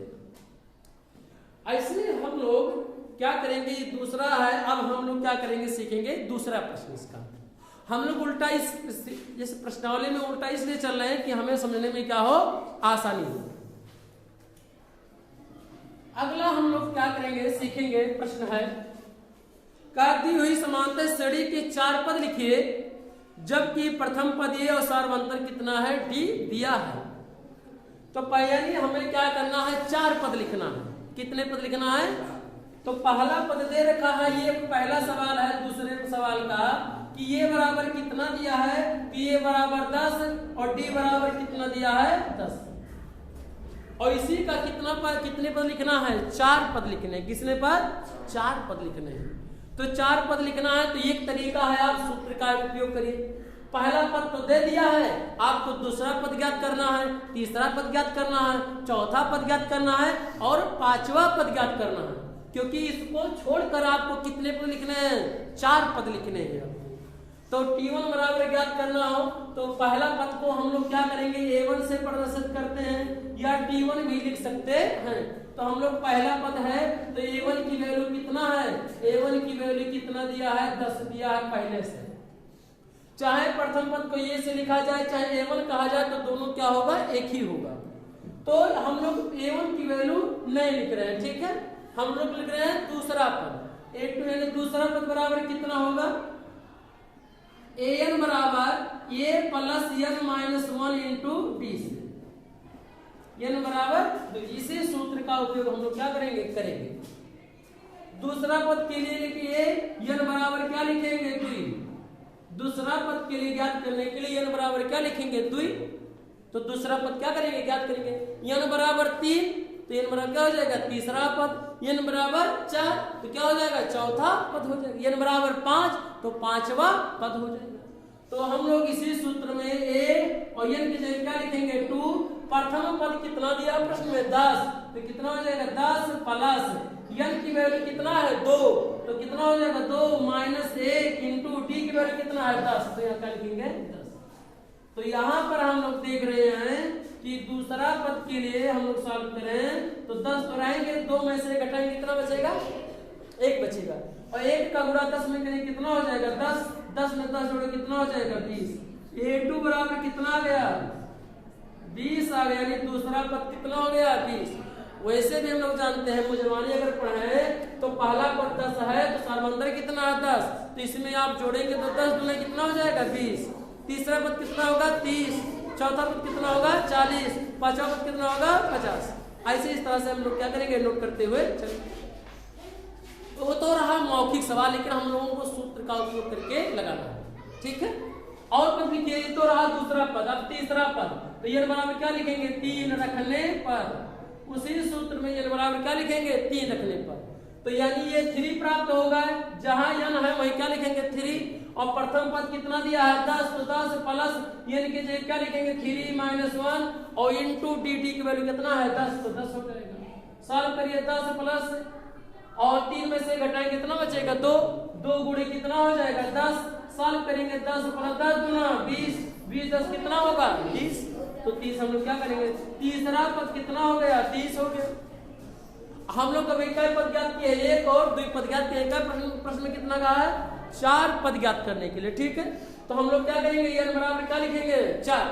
ऐसे हम लोग क्या करेंगे, ये दूसरा है। अब हम लोग क्या करेंगे, सीखेंगे दूसरा प्रश्न इसका। हम लोग उल्टा इस जैसे प्रश्नावली में उल्टा इसलिए चल रहे हैं कि हमें समझने में क्या हो, आसानी हो। अगला हम लोग क्या करेंगे, सीखेंगे प्रश्न है, दी हुई समांतर श्रेणी के 4 पद लिखिए जबकि प्रथम पद ये और सार्वंतर कितना है, डी दिया है। तो पहले हमें क्या करना है, 4 पद लिखना है। कितने पद लिखना है, तो पहला पद दे रखा है, ये पहला सवाल है दूसरे सवाल का कि ये बराबर कितना दिया है, कि ये बराबर 10 और डी बराबर कितना दिया है 10, और इसी का कितने पद लिखना है, 4 पद लिखने। किसने पद, 4 पद लिखने हैं। तो 4 पद लिखना है तो एक तरीका है, आप सूत्र का उपयोग करिए। पहला पद तो दे दिया है, आपको दूसरा पद ज्ञात करना है, तीसरा पद ज्ञात करना है, चौथा पद ज्ञात करना है और 5वां पद ज्ञात करना है। क्योंकि इसको छोड़कर आपको कितने पद लिखने हैं, 4 पद लिखने हैं। तो T1 बराबर ज्ञात करना हो तो पहला पद को हम लोग क्या करेंगे, A1 से प्रदर्शित करते हैं या T1 भी लिख सकते हैं। तो हम लोग पहला पद है तो A1 की वैल्यू कितना है, A1 की वैल्यू कितना दिया है, 10 दिया है पहले से। चाहे प्रथम पद को ये से लिखा जाए चाहे A1 कहा जाए तो दोनों क्या होगा, एक ही होगा। तो हम लोग A1 की वैल्यू नहीं लिख रहे हैं, ठीक है, हम लोग लिख रहे हैं दूसरा पद। A2 यानी दूसरा पद बराबर कितना होगा, an बराबर a plus n minus 1 into D से, n बराबर, तो इसी सूत्र का उपयोग हम लोग क्या करेंगे। दूसरा पद के लिए लिखिए n बराबर क्या लिखेंगे 2, दूसरा पद के लिए ज्ञात करने के लिए n बराबर क्या लिखेंगे 2, तो दूसरा पद क्या करेंगे, ज्ञात करेंगे। n बराबर 3 तो n बराबर क्या हो जाएगा, तीसरा पद। n बराबर 4 तो क्या हो जाएगा, चौथा पद हो जाएगा। n बराबर 5 तो 5वां पद हो जाएगा। तो हम लोग इसी सूत्र में a और n की जगह क्या लिखेंगे 2। प्रथम पद कितना दिया प्रश्न में 10, तो कितना हो जाएगा 10 प्लस n की वैल्यू कितना है 2, तो कितना हो जाएगा 2 माइनस 1 इंटू डी की वैल्यू कितना है 10, तो यहाँ क्या लिखेंगे 10। तो यहाँ पर हम लोग देख रहे हैं कि दूसरा पद के लिए हम लोग सॉल्व करें तो 10 बढ़ाएंगे, 2 में से घटाएंगे कितना बचेगा, 1 बचेगा, और 1 का गुणा 10 में करेंगे कितना हो जाएगा 10, 10 में 10 जोड़े कितना हो जाएगा 20। A2 बराबर कितना आ गया 20 आ गया, यानी दूसरा पद कितना हो गया 20। वैसे भी हम लोग जानते हैं मुजवानी अगर पढ़े तो पहला पद 10 है तो सार्वंतर कितना है 10, तो इसमें आप जोड़ेंगे तो 10 दूने कितना हो जाएगा 20, तीसरा पद कितना होगा 30, चौथा पद कितना होगा 40, पांचवा पद कितना होगा 50। ऐसे इस तरह से हम लोग क्या करेंगे, नोट करते हुए चलेंगे। तो वो तो रहा मौखिक सवाल, लेकिन हम लोगों को सूत्र का उपयोग करके लगाना है, ठीक है। और पद लिखिए, तो रहा दूसरा पद। अब तीसरा पद, तो ये बराबर क्या लिखेंगे 3 रखने पर, उसी सूत्र में ये बराबर क्या लिखेंगे 3 रखने पर, तो यानी ये 3 प्राप्त होगा। जहां n है वही क्या लिखेंगे 3, और प्रथम पद कितना दिया है 10, तो 10 प्लस n के जगह क्या लिखेंगे 3 माइनस 1 और इंटू डी की वैल्यू कितना है 10, तो 10 हो जाएगा। सॉल्व करिए 10 प्लस और 3 में से घटाएंगे कितना बचेगा 2, 2 गुणे कितना हो जाएगा 10, सॉल्व करेंगे 10 प्लस 10 गुना 20, 20 10 कितना होगा 30, तो 30 हम लोग क्या करेंगे, तीसरा पद कितना हो गया 30 हो गया। हम लोग अभी कई पद ज्ञात किए, एक और दुई पद ज्ञात किए। प्रश्न में कितना कहा है? 4 पद ज्ञात करने के लिए। ठीक है, तो हम लोग क्या करेंगे? n बराबर क्या लिखेंगे? 4।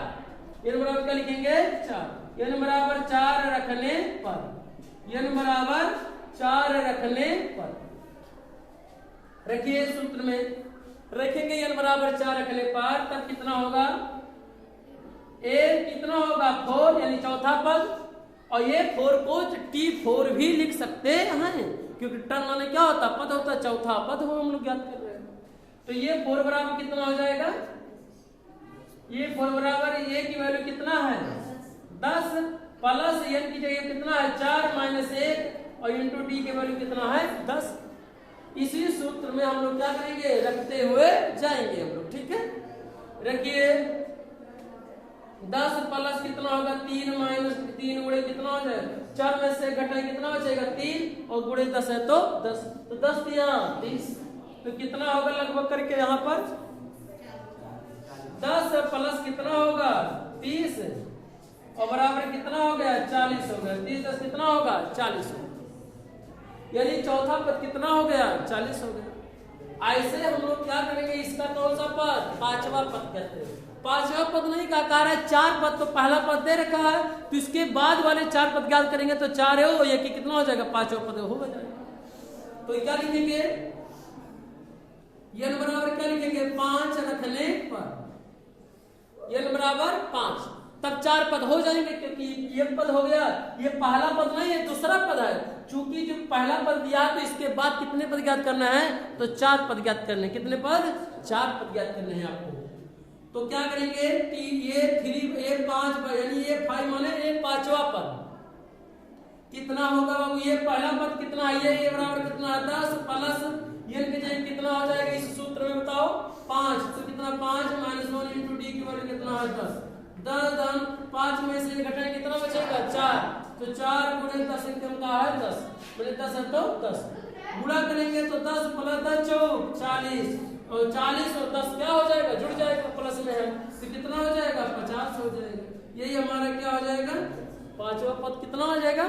n बराबर क्या लिखेंगे? 4। n बराबर 4 रखने पर, n बराबर 4 रखने पर, रखिए सूत्र में रखेंगे n बराबर 4 रखने पर, तब कितना होगा? a कितना होगा? 4, यानी चौथा पद। और ये 4 को T4 भी लिख सकते हैं, क्योंकि टर्म माने क्या होता? पद होता, चौथा पद हो हम लोग ज्ञात कर रहे हैं। तो ये 4 बराबर कितना हो जाएगा? ये 4 बराबर a की वैल्यू कितना है? 10 प्लस n की जगह कितना है? 4 माइनस 1 और इंटू टी की वैल्यू कितना है? 10। इसी सूत्र में हम लोग क्या करेंगे? रखते हुए जाएंगे हम लोग। ठीक है, रखिए 10 प्लस कितना होगा? 3 माइनस 3 गुणे कितना हो जाएगा? 4 में से घटाए कितना बचेगा? 3 और गुणे 10 है तो 10, तो 10 दिया 30। तो कितना होगा लगभग करके यहाँ पर? 10 प्लस कितना होगा? 30 और बराबर कितना हो गया? 40 हो गया। 30 10 कितना होगा? 40 हो गया, यानी चौथा पद कितना हो गया? 40 हो गया। ऐसे हम लोग क्या करेंगे? इसका कौन सा पद? 5वां पद कहते हैं। 5वां पद नहीं का कह रहा है, 4 पद तो पहला पद दे रखा है, तो इसके बाद वाले 4 पद ज्ञात करेंगे तो 4 है वो, ये कितना हो जाएगा? 5वां पद हो जाएगा। तो क्या लिखेंगे? n बराबर क्या लिखेंगे? 5 रखने पर, n बराबर 5, तब 4 पद हो जाएंगे, क्योंकि ये पद हो गया, ये पहला पद नहीं, ये दूसरा पद है। चूंकि जो पहला पद दिया तो इसके बाद कितने पद ज्ञात करना है? तो 4 पद ज्ञात करने। कितने पद? 4 पद ज्ञात करने हैं आपको। तो क्या करेंगे? ये 3 ये 5 यानी ये 5 माने ये 5वां पद कितना होगा बाबू? ये पहला पद कितना है? ये बराबर कितना है? 10 प्लस ये की जगह कितना हो जाएगा इस सूत्र में बताओ? 5। तो कितना? 5 माइनस 1 इंटू डी की वैल्यू कितना है? 10। 10 5 में से घटाए कितना बचेगा? 4। तो 4 गुणे 10 इनकम का है 10, बोले 10 है तो 10 गुणा करेंगे तो 10 प्लस 10 40, और 40 और 10 क्या हो जाएगा? जुड़ जाएगा, प्लस में है तो कितना हो जाएगा? 50 हो जाएगा। यही हमारा क्या हो जाएगा? 5वां पद कितना हो जाएगा?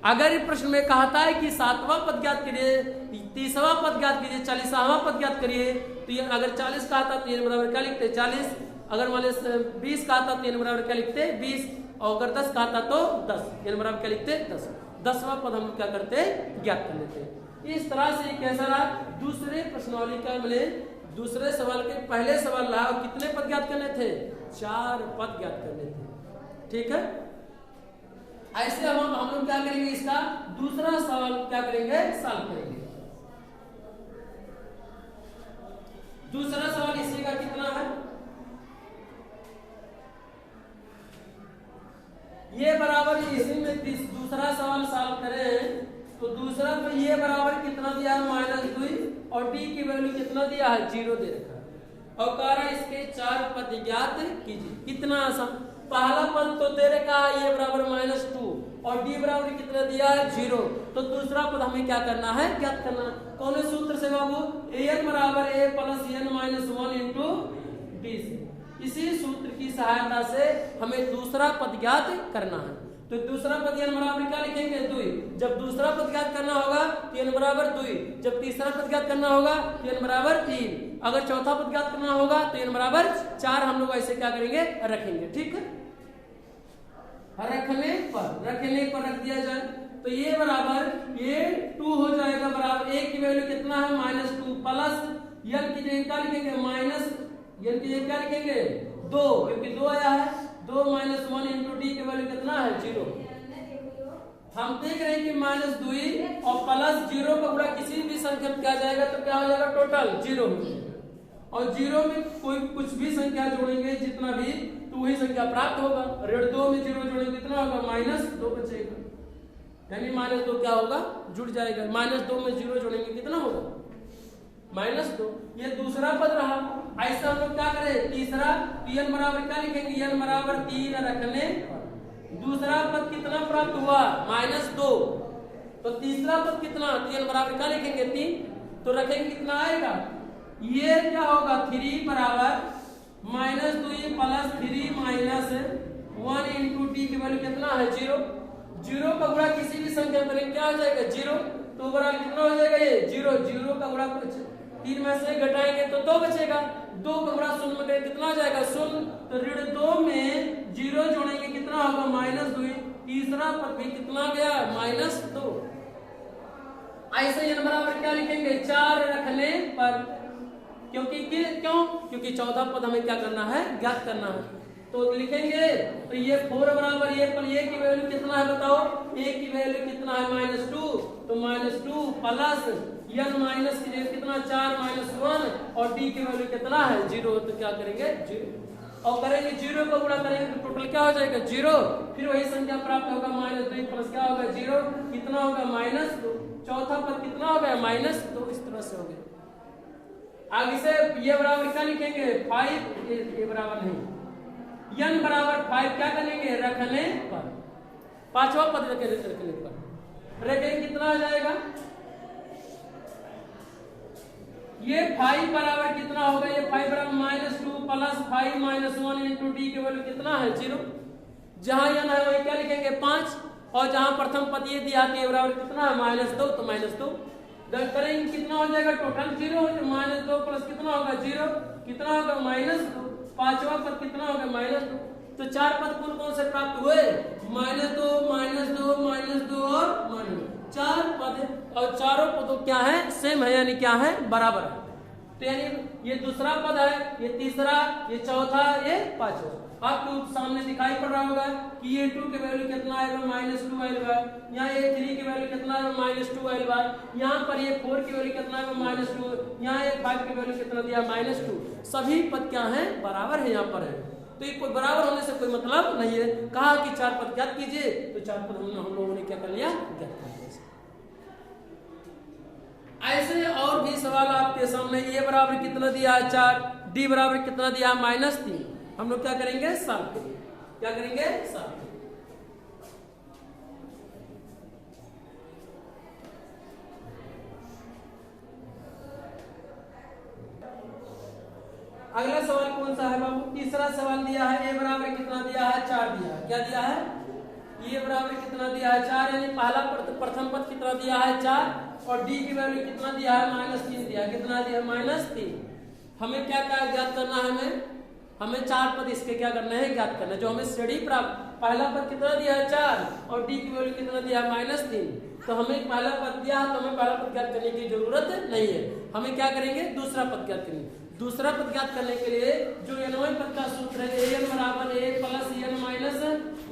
अगर इस प्रश्न में कहता है कि 7वां पद ज्ञात करिए, 30वां पद ज्ञात करिए, 40वां पद ज्ञात करिए, तो ये अगर 40 का आता तो n बराबर क्या लिखते? 40। अगर मान लीजिए 20 का आता तो n बराबर क्या लिखते? 20। और अगर 10 का आता तो 10, n बराबर क्या लिखते? 10। 10वां पद हम क्या करते? ज्ञात कर लेते। इस तरह से कैसा रहा? दूसरे प्रश्नावली का मिले दूसरे सवाल के पहले सवाल रहा, और कितने पद ज्ञात करने थे? 4 पद ज्ञात करने थे। ठीक है, ऐसे हम लोग क्या करेंगे? इसका दूसरा सवाल क्या करेंगे? सॉल्व करेंगे। दूसरा सवाल इसी का कितना है? ये बराबर इसी में दूसरा सवाल सॉल्व करें तो दूसरा तो ये बराबर कितना दिया है? -2, और डी की वैल्यू कितना दिया है? 0 दे रखा है। और कह रहा है इसके 4 पद ज्ञात कीजिए। कितना आसान, पहला पद तो दे रखा है ये बराबर -2 और डी बराबर कितना दिया है? 0। तो दूसरा पद हमें क्या करना है? ज्ञात करना। कौन सूत्र से बाबू? an बराबर a plus n minus 1 into D से। इसी सूत्र की सहायता से हमें दूसरा पद ज्ञात करना है। तो दूसरा पद n बराबर क्या लिखेंगे? 2। जब दूसरा पद ज्ञात करना होगा तो n बराबर 2। जब तीसरा पद ज्ञात करना होगा तो n बराबर 3। अगर चौथा पद ज्ञात करना होगा तो n बराबर 4। हम लोग ऐसे क्या करेंगे? रखेंगे। ठीक है, रखने पर रख दिया जाए तो ये बराबर ये 2 हो जाएगा। बराबर a की वैल्यू कितना है? -2 प्लस n की जगह क्या लिखेंगे? माइनस n की जगह क्या लिखेंगे? 2, क्योंकि 2 आया है। 2 माइनस 1 इंटू डी की वैल्यू कितना है? 0। हम देख रहे हैं कि -2 और प्लस 0 का गुणा किसी भी संख्या में क्या जाएगा तो क्या हो जाएगा? टोटल 0 हो जाएगा। और 0 में कोई कुछ भी संख्या जोड़ेंगे जितना भी तो वही संख्या प्राप्त होगा। ऋण 2 में 0 जोड़ेंगे कितना होगा? -2 बचेगा, यानी -2 क्या होगा? जुड़ जाएगा। -2 में 0 जोड़ेंगे कितना होगा? -2। ये दूसरा पद रहा। ऐसा हम लोग क्या करें? तीसरा n बराबर क्या लिखेंगे? n बराबर 3 रखने पर दूसरा पद कितना प्राप्त हुआ? -2। तो तीसरा पद कितना? n बराबर क्या लिखेंगे? 3। तो रखेंगे कितना आएगा? ये क्या होगा? 3 बराबर -2 प्लस 3 माइनस 1 इंटू डी की वैल्यू कितना है? 0। जीरो का गुणा किसी भी संख्या करेंगे क्या हो जाएगा जीरो, तो बराबर कितना हो जाएगा ये जीरो, जीरो का गुणा 3 में से घटाएंगे तो 2 बचेगा, 2 का गुणा शून्य में करेंगे कितना हो जाएगा शून्य, तो ऋण 2 में जीरो जोड़ेंगे कितना होगा -2, तीसरा पद भी कितना गया -2। ऐसे n बराबर क्या लिखेंगे 4 रखने पर, क्योंकि 14 पद हमें क्या करना है ज्ञात करना है, तो लिखेंगे तो ये 4 बराबर ये पर ये की वैल्यू कितना है बताओ, a की वैल्यू कितना है -2, तो -2 प्लस n माइनस की जगह कितना 4 -1 और d की वैल्यू कितना है 0, तो क्या करेंगे 0 और करेंगे 0 को गुणा करेंगे तो टोटल क्या हो जाएगा 0, फिर वही संख्या प्राप्त होगा -2 प्लस क्या होगा 0 कितना होगा -2, चौथा पद कितना हो गया -2, इस तरह से हो गया। आगे से ये बराबर क्या लिखेंगे 5, ये बराबर नहीं, n बराबर 5 क्या करेंगे रखने पर, पांचवा पद रखने पर रखेंगे कितना आ जाएगा, ये 5 बराबर कितना होगा, ये 5 बराबर -2 प्लस 5 -1 इंटू डी की वैल्यू कितना है 0, जहां n है वही क्या लिखेंगे 5 और जहां प्रथम पद ये दिया तो ये बराबर कितना है -2, तो -2 करेंगे कितना हो जाएगा टोटल 0, -2 प्लस कितना होगा 0 कितना होगा -2, पांचवा पद कितना होगा -2, तो 4 पद कौन कौन से प्राप्त हुए -2 -2 और -4 पद, और चारों पदों क्या है सेम है यानी क्या है बराबर है, तो यानी ये दूसरा पद है, ये तीसरा, ये चौथा, ये पांचवा। आपको सामने दिखाई पड़ रहा होगा कि ये 2 की वैल्यू कितना आएगा -2 आएगा, यहाँ ये 3 की वैल्यू कितना है -2 आएगा, यहाँ पर ये 4 की वैल्यू कितना है -2, यहाँ ये 5 की वैल्यू कितना दिया -2, सभी पद क्या है बराबर है यहाँ पर है, तो ये कोई बराबर होने से कोई मतलब नहीं है। कहा कि 4 पद ज्ञात कीजिए, तो 4 पद हम लोगों ने क्या कर लिया ज्ञात कर लिया। ऐसे और भी सवाल आपके सामने, ए बराबर कितना दिया है 4, डी बराबर कितना दिया है -3, हम लोग क्या करेंगे सॉल्व करेंगे, क्या करेंगे सॉल्व करेंगे। अगला सवाल कौन सा है बाबू, तीसरा सवाल दिया है, ए बराबर कितना दिया है 4 दिया है, क्या दिया है ए बराबर कितना दिया है 4, यानी पहला प्रथम पद कितना दिया है 4 और डी की वैल्यू कितना दिया है -3 दिया, कितना दिया -3। हमें क्या क्या ज्ञात करना है, हमें 4 पद इसके क्या करना है ज्ञात करना है, जो हमें श्रेणी प्राप्त, पहला पद कितना दिया है 4 और डी की वैल्यू कितना दिया है -3, तो हमें पहला पद दिया है तो हमें पहला पद ज्ञात करने की जरूरत नहीं है, हमें क्या करेंगे दूसरा पद ज्ञात करेंगे। दूसरा पद ज्ञात करने के लिए जो n पद का सूत्र है an बराबर a plus n minus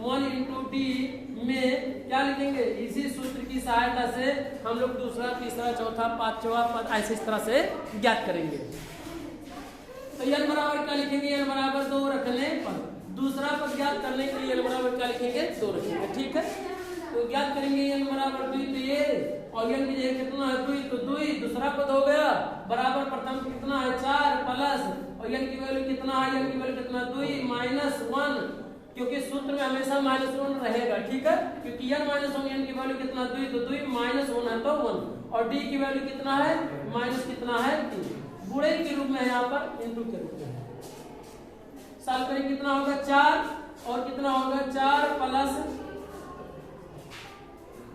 1 into D में क्या लिखेंगे, इसी सूत्र की सहायता से हम लोग दूसरा, तीसरा, चौथा, पांचवा पद ऐसे इस तरह से ज्ञात करेंगे। तो n बराबर क्या लिखेंगे, n बराबर 2 रखने पर, दूसरा पद ज्ञात करने के लिए n बराबर क्या लिखेंगे 2 रखेंगे, ठीक है। तो ज्ञात करेंगे n बराबर 2, तो ये और n की जगह कितना है 2, तो 2 दूसरा पद हो गया, बराबर प्रथम कितना है 4 प्लस और n की वैल्यू कितना है, n की वैल्यू कितना 2 -1, क्योंकि सूत्र में हमेशा -1 रहेगा, ठीक है, क्योंकि n -1 n की वैल्यू कितना 2, तो 2 -1 है तो 1 और d की वैल्यू कितना है माइनस कितना है 3, गुणे के रूप में यहाँ पर इंटू के रूप में। साल करें कितना होगा 4 और कितना होगा 4 प्लस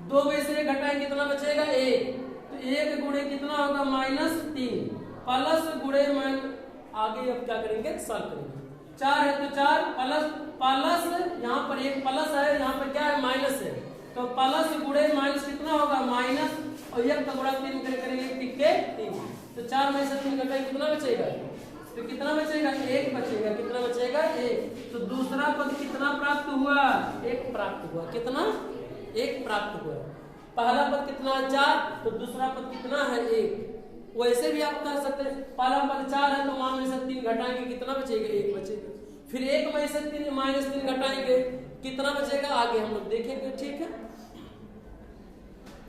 2 में से घटाएं कितना बचेगा 1, तो 1 गुणे कितना होगा -3 प्लस गुणे आगे अब क्या करेंगे सॉल्व करेंगे, 4 है तो 4 प्लस यहाँ पर एक प्लस है, यहाँ पर क्या है माइनस है, तो प्लस गुणे माइनस कितना होगा माइनस और 1 का गुणा 3 करेंगे टिक्के 3, तो 4 में से 3 घटाएं कितना बचेगा, तो कितना बचेगा 1 बचेगा, कितना बचेगा 1, तो दूसरा पद कितना प्राप्त हुआ 1 प्राप्त हुआ, कितना 1 प्राप्त हुआ। पहला पद कितना है 4, तो दूसरा पद कितना है 1, वैसे भी आप कर सकते हैं, पहला पद 4 है तो वहां में से 3 घटाएंगे कितना बचेगा 1 बचेगा, फिर 1 में से 3 -3 घटाएंगे कितना बचेगा आगे हम लोग देखेंगे, ठीक है।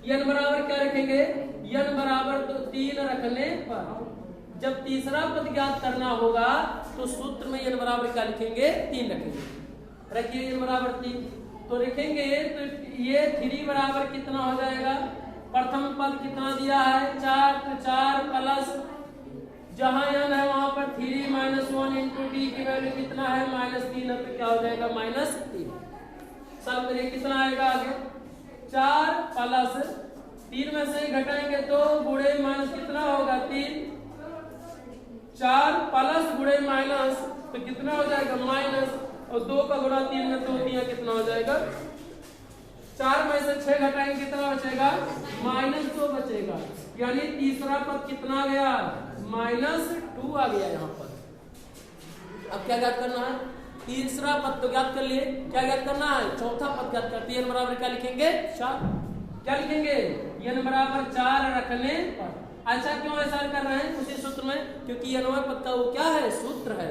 n बराबर क्या रखेंगे, n बराबर तो 3 रखने पर जब तीसरा पद ज्ञात करना होगा तो सूत्र में n बराबर क्या लिखेंगे 3 रखेंगे, रखिए n बराबर 3 तो लिखेंगे, तो ये 3 बराबर कितना हो जाएगा, प्रथम पद कितना दिया है 4, तो 4 प्लस जहां n है वहां पर 3 -1 इंटू डी की वैल्यू कितना है -3 है, तो क्या हो जाएगा -3। सॉल्व करिए कितना आएगा आगे 4 प्लस 3 में से घटाएंगे 2 गुणे माइनस कितना होगा 3, 4 प्लस गुणे माइनस तो कितना हो जाएगा माइनस, और 2 का गुणा 3 में 2 दिया कितना हो जाएगा 4 में से 6 घटाएंगे कितना बचेगा -2 बचेगा, यानी तीसरा पद कितना आ गया -2 आ गया यहाँ पर। अब क्या ज्ञात करना है, तीसरा पद तो ज्ञात कर लिए, क्या ज्ञात करना है चौथा पद ज्ञात करते हैं। n बराबर क्या लिखेंगे 4, क्या लिखेंगे n बराबर 4 रखने पर। अच्छा क्यों ऐसा कर रहे हैं उसी सूत्र में, क्योंकि nवें पद का वो क्या है सूत्र है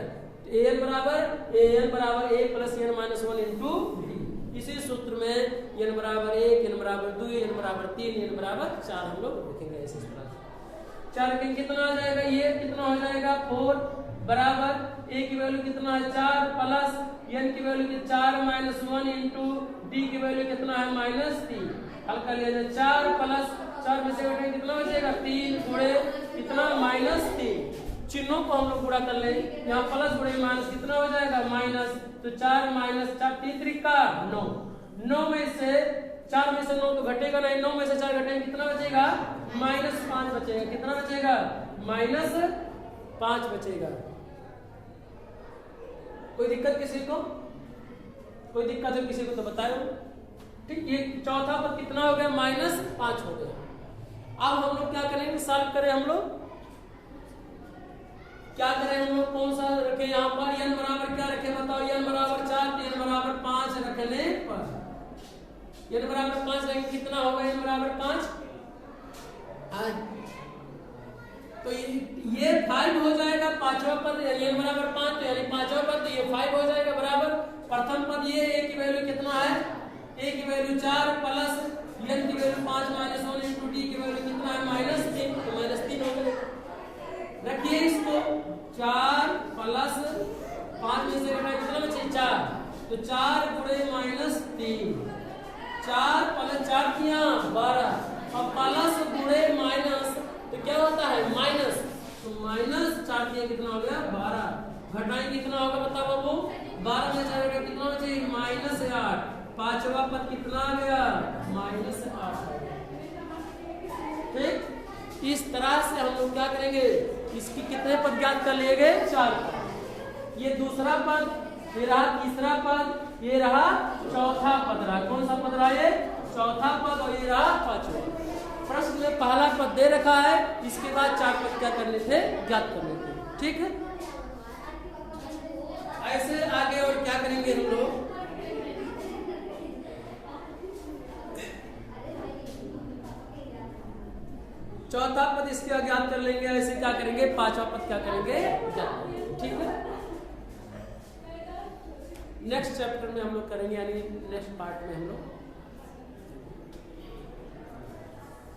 an बराबर a plus n minus 1 into d। इसी सूत्र में n बराबर 1, n बराबर 2, n बराबर 3, n बराबर 4 हम लोग लिखेंगे ऐसे। 4 के कितना आ जाएगा, ये कितना हो जाएगा 4 बराबर a की वैल्यू कितना है 4 प्लस n की वैल्यू 4 माइनस 1 इंटू d की वैल्यू कितना है -3। हल कर लिया जाए 4 प्लस 4 में से घटाएंगे कितना बचेगा 3 गुणे कितना -3। चिन्हों को हम लोग गुणा कर ले, यहाँ प्लस गुणे माइनस कितना हो जाएगा माइनस, तो 4 माइनस 4 3 का 9, 9 में से 4 में से 9 तो घटेगा नहीं, 9 में से 4 घटेंगे कितना बचेगा -5 बचेगा, कितना बचेगा -5 बचेगा। कोई दिक्कत किसी को, कोई दिक्कत हो किसी को तो बताओ। ठीक, ये चौथा पद कितना हो गया -5 हो गया। अब हम लोग क्या करेंगे, सॉल्व करें हम लोग, क्या करें हम लोग, कौन सा रखे यहाँ पर n बराबर क्या रखे बताओ, n बराबर 4 n बराबर 5 रखने पर n बराबर 5 रखेंगे कितना होगा n बराबर 5, तो ये 5 हो जाएगा पांचवा पद, n बराबर 5 तो यानी पांचवा पद तो ये 5 हो जाएगा बराबर। प्रथम पद ये a की वैल्यू कितना है, a की वैल्यू 4 प्लस n की वैल्यू 5 माइनस 1 इंटू d की वैल्यू कितना है -3, तो -3 हो गया। रखिए इसको 4 प्लस 5 में से घटाए कितना बचे 4, तो 4 गुणे -3, 4 प्लस 4 किया 12, अब प्लस गुणे माइनस तो क्या होता है माइनस, तो -4 किया कितना हो गया 12, घटाएं कितना होगा बताओ बाबू, 12 में 4 घटाए कितना बचे -8, पांचवा पद कितना आ गया -8। ठीक, इस तरह से हम लोग क्या करेंगे, इसकी कितने पद ज्ञात कर लिए गए 4 पद। ये दूसरा पद, ये रहा तीसरा पद, ये रहा चौथा पद रहा, कौन सा पद रहा ये चौथा पद, और ये रहा पांचवा। प्रश्न में पहला पद दे रखा है, इसके बाद 4 पद क्या करने थे ज्ञात करने थे। ठीक है, ऐसे आगे और क्या करेंगे हम लोग, चौथा पद इसके ज्ञात कर लेंगे, ऐसे क्या करेंगे पांचवा पद क्या करेंगे ज्ञात करेंगे। ठीक है, नेक्स्ट चैप्टर में हम लोग करेंगे, यानी नेक्स्ट पार्ट में हम लोग